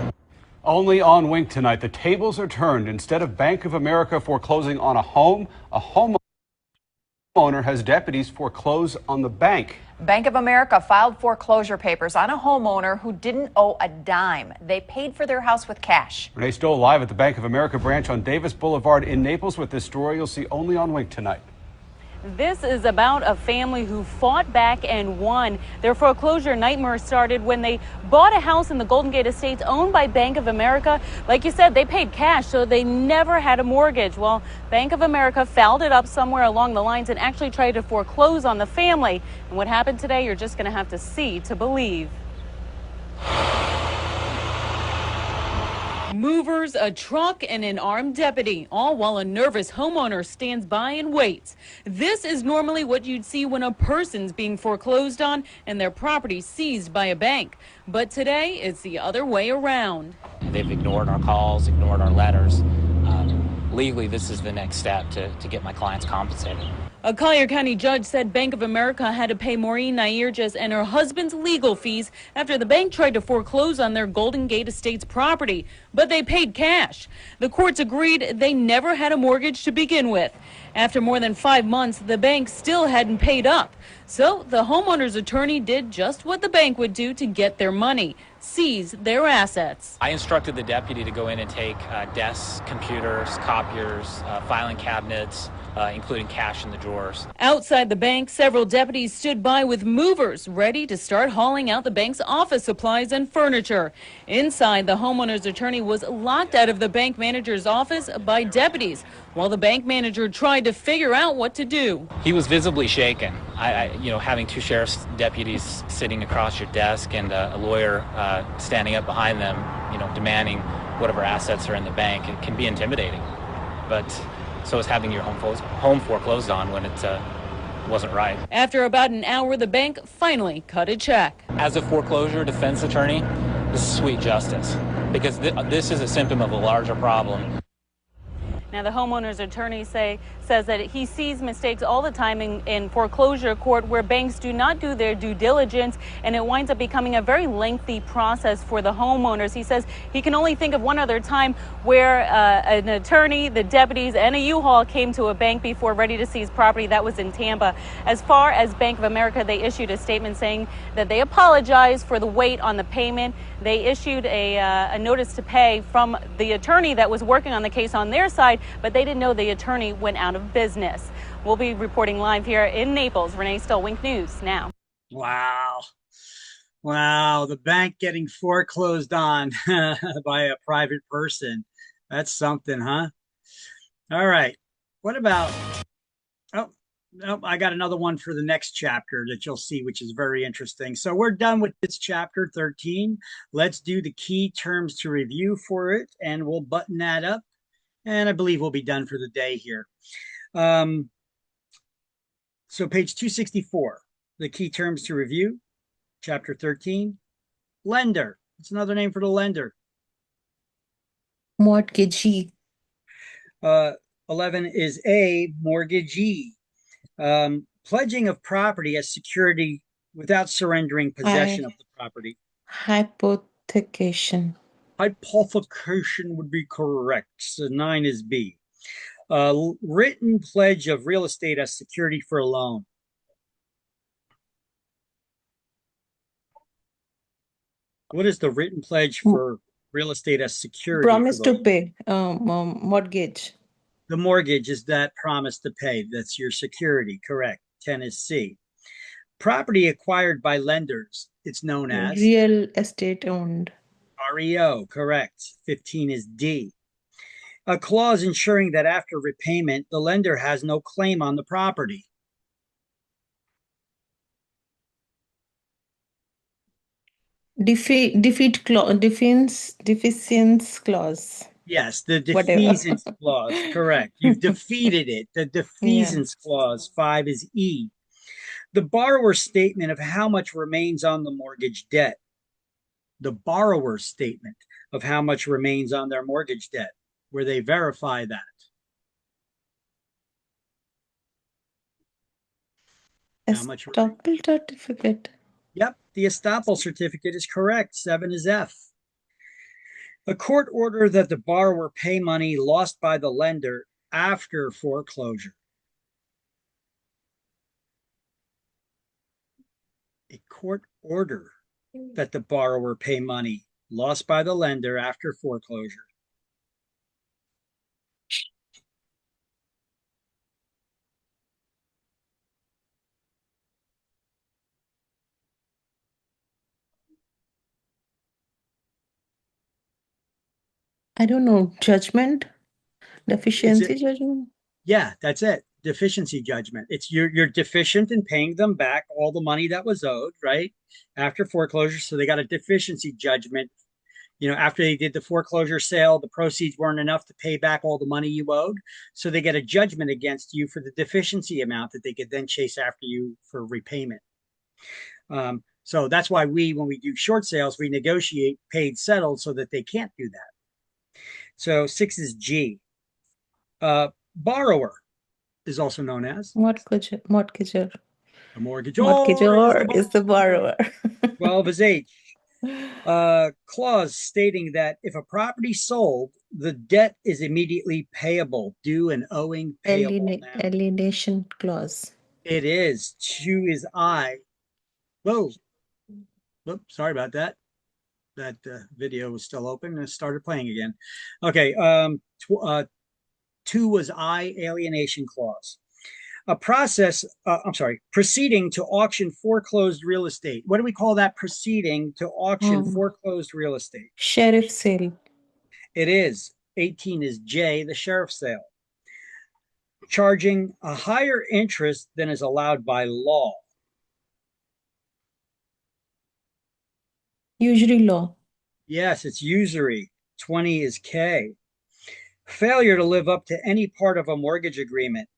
Only on Wink tonight, the tables are turned. Instead of Bank of America foreclosing on a homeowner has deputies foreclose on the bank. Bank of America filed foreclosure papers on a homeowner who didn't owe a dime. They paid for their house with cash. Renee Stoll live at the Bank of America branch on Davis Boulevard in Naples with this story you'll see only on Wink tonight. This is about a family who fought back and won. Their foreclosure nightmare started when they bought a house in the Golden Gate Estates owned by Bank of America. Like you said, they paid cash, so they never had a mortgage. Well, Bank of America fouled it up somewhere along the lines and actually tried to foreclose on the family. And what happened today, you're just going to have to see to believe. Movers, a truck, and an armed deputy, all while a nervous homeowner stands by and waits. This is normally what you'd see when a person's being foreclosed on and their property seized by a bank. But today, it's the other way around. They've ignored our calls, ignored our letters. Legally, this is the next step to get my clients compensated. A Collier County judge said Bank of America had to pay Maureen Nairges and her husband's legal fees after the bank tried to foreclose on their Golden Gate Estates property, but they paid cash. The courts agreed they never had a mortgage to begin with. After more than 5 months, the bank still hadn't paid up. So the homeowner's attorney did just what the bank would do to get their money, seize their assets. I instructed the deputy to go in and take desks, computers, copiers, filing cabinets, including cash in the drawers. Outside the bank, several deputies stood by with movers ready to start hauling out the bank's office supplies and furniture. Inside, the homeowner's attorney was locked out of the bank manager's office by deputies while the bank manager tried to figure out what to do. He was visibly shaken. Having 2 sheriff's deputies sitting across your desk and a lawyer standing up behind them, demanding whatever assets are in the bank. It can be intimidating, but so is having your home foreclosed on when it wasn't right. After about an hour, the bank finally cut a check. As a foreclosure defense attorney, this is sweet justice, because this is a symptom of a larger problem. Now, the homeowner's attorney says that he sees mistakes all the time in foreclosure court where banks do not do their due diligence, and it winds up becoming a very lengthy process for the homeowners. He says he can only think of one other time where an attorney, the deputies, and a U-Haul came to a bank before ready to seize property. That was in Tampa. As far as Bank of America, they issued a statement saying that they apologize for the wait on the payment. They issued a notice to pay from the attorney that was working on the case on their side, but they didn't know the attorney went out of business. We'll be reporting live here in Naples. Renee Stoll, Wink News now. Wow. Wow. The bank getting foreclosed on by a private person. That's something, huh? All right. What about, oh, I got another one for the next chapter that you'll see, which is very interesting. So we're done with this chapter 13. Let's do the key terms to review for it, and we'll button that up. And I believe we'll be done for the day here. So page 264, the key terms to review, chapter 13, lender. It's another name for the lender. Mortgagee. 11 is a mortgagee. Pledging of property as security without surrendering possession of the property. Hypothecation. Hypothecation would be correct. So 9 is B. Written pledge of real estate as security for a loan. What is the written pledge for real estate as security? Promise to pay. Mortgage. The mortgage is that promise to pay. That's your security. Correct. 10 is C. Property acquired by lenders. It's known as real estate owned. REO. Correct. 15 is D. A clause ensuring that after repayment, the lender has no claim on the property. Defeat clause. Deficiency clause. Yes, the Whatever. defeasance clause. Correct. You've defeated it. The defeasance clause. 5 is E. The borrower's statement of how much remains on the mortgage debt. The borrower's statement of how much remains on their mortgage debt, where they verify that. How much? Estoppel certificate. Yep, the estoppel certificate is correct. 7 is F. A court order that the borrower pay money lost by the lender after foreclosure. A court order that the borrower pay money lost by the lender after foreclosure. I don't know. Judgment? Deficiency judgment? Yeah, that's it. Deficiency judgment. It's you're deficient in paying them back all the money that was owed, right? After foreclosure. So they got a deficiency judgment. You know, after they did the foreclosure sale, the proceeds weren't enough to pay back all the money you owed. So they get a judgment against you for the deficiency amount that they could then chase after you for repayment. So that's why when we do short sales, we negotiate paid settled so that they can't do that. So 6 is G. Borrower is also known as mortgager. A mortgagor. Mortgagor is the borrower. 12 is H. Clause stating that if a property sold, the debt is immediately payable, due and owing payable. Alienation clause. It is. 2 is I. Whoa. Oops, sorry about that. That video was still open and it started playing again. Okay. 2 was I, alienation clause. Proceeding to auction foreclosed real estate. What do we call that proceeding to auction foreclosed real estate? Sheriff sale. It is. 18 is J, the sheriff sale. Charging a higher interest than is allowed by law. Usury law. Yes, it's usury. 20 is K. Failure to live up to any part of a mortgage agreement.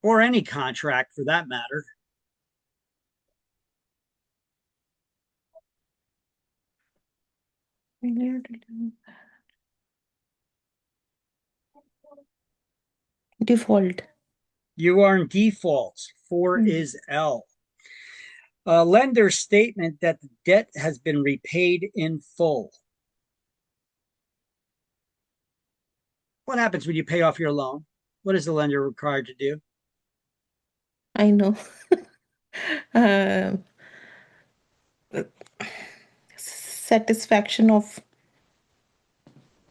Or any contract for that matter. Default. You are in default. 4 is L. A lender's statement that the debt has been repaid in full. What happens when you pay off your loan? What is the lender required to do? I know. Satisfaction of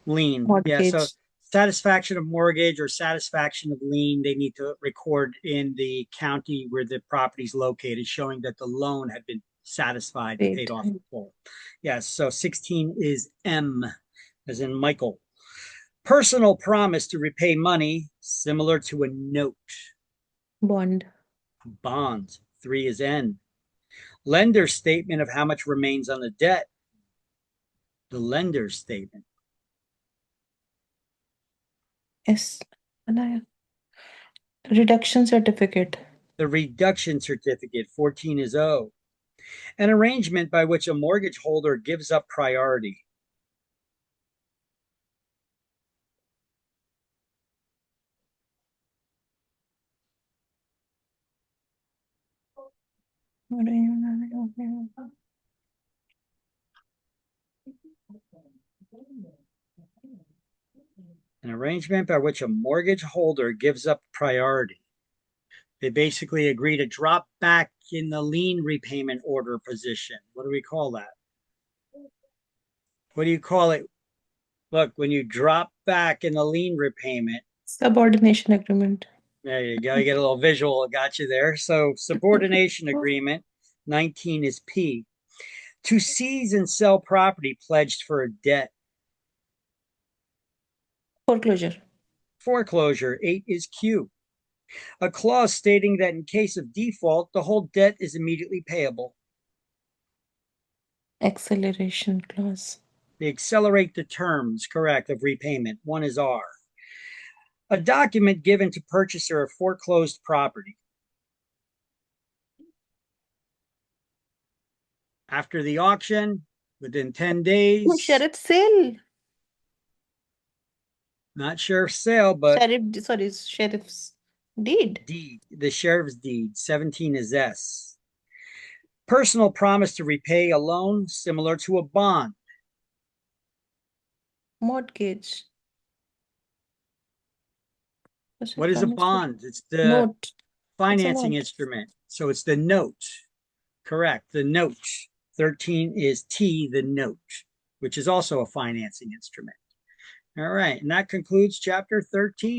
lien. mortgage. Yeah, so satisfaction of mortgage or satisfaction of lien, they need to record in the county where the property is located, showing that the loan had been satisfied and paid off in full. Yes, so 16 is M, as in Michael. Personal promise to repay money, similar to a note. Bond. Bond. 3 is N. Lender's statement of how much remains on the debt. The lender's statement. Yes. Reduction certificate. The reduction certificate. 14 is O. An arrangement by which a mortgage holder gives up priority. An arrangement by which a mortgage holder gives up priority. They basically agree to drop back in the lien repayment order position. What do we call that? What do you call it? Look, when you drop back in the lien repayment. Subordination agreement. There you go. You get a little visual. Got you there. So subordination agreement. 19 is P. To seize and sell property pledged for a debt. Foreclosure. Foreclosure. 8 is Q. A clause stating that in case of default, the whole debt is immediately payable. Acceleration clause. They accelerate the terms, correct, of repayment. 1 is R. A document given to purchaser of foreclosed property. After the auction, within 10 days. Sheriff sale. Not sheriff's sale, but sheriff's deed. Deed. The sheriff's deed. 17 is S. Personal promise to repay a loan similar to a bond. Mortgage. What is a bond? It's the note. financing instrument. So it's the note. Correct. The note. 13 is T, the note, which is also a financing instrument. All right. And that concludes chapter 13.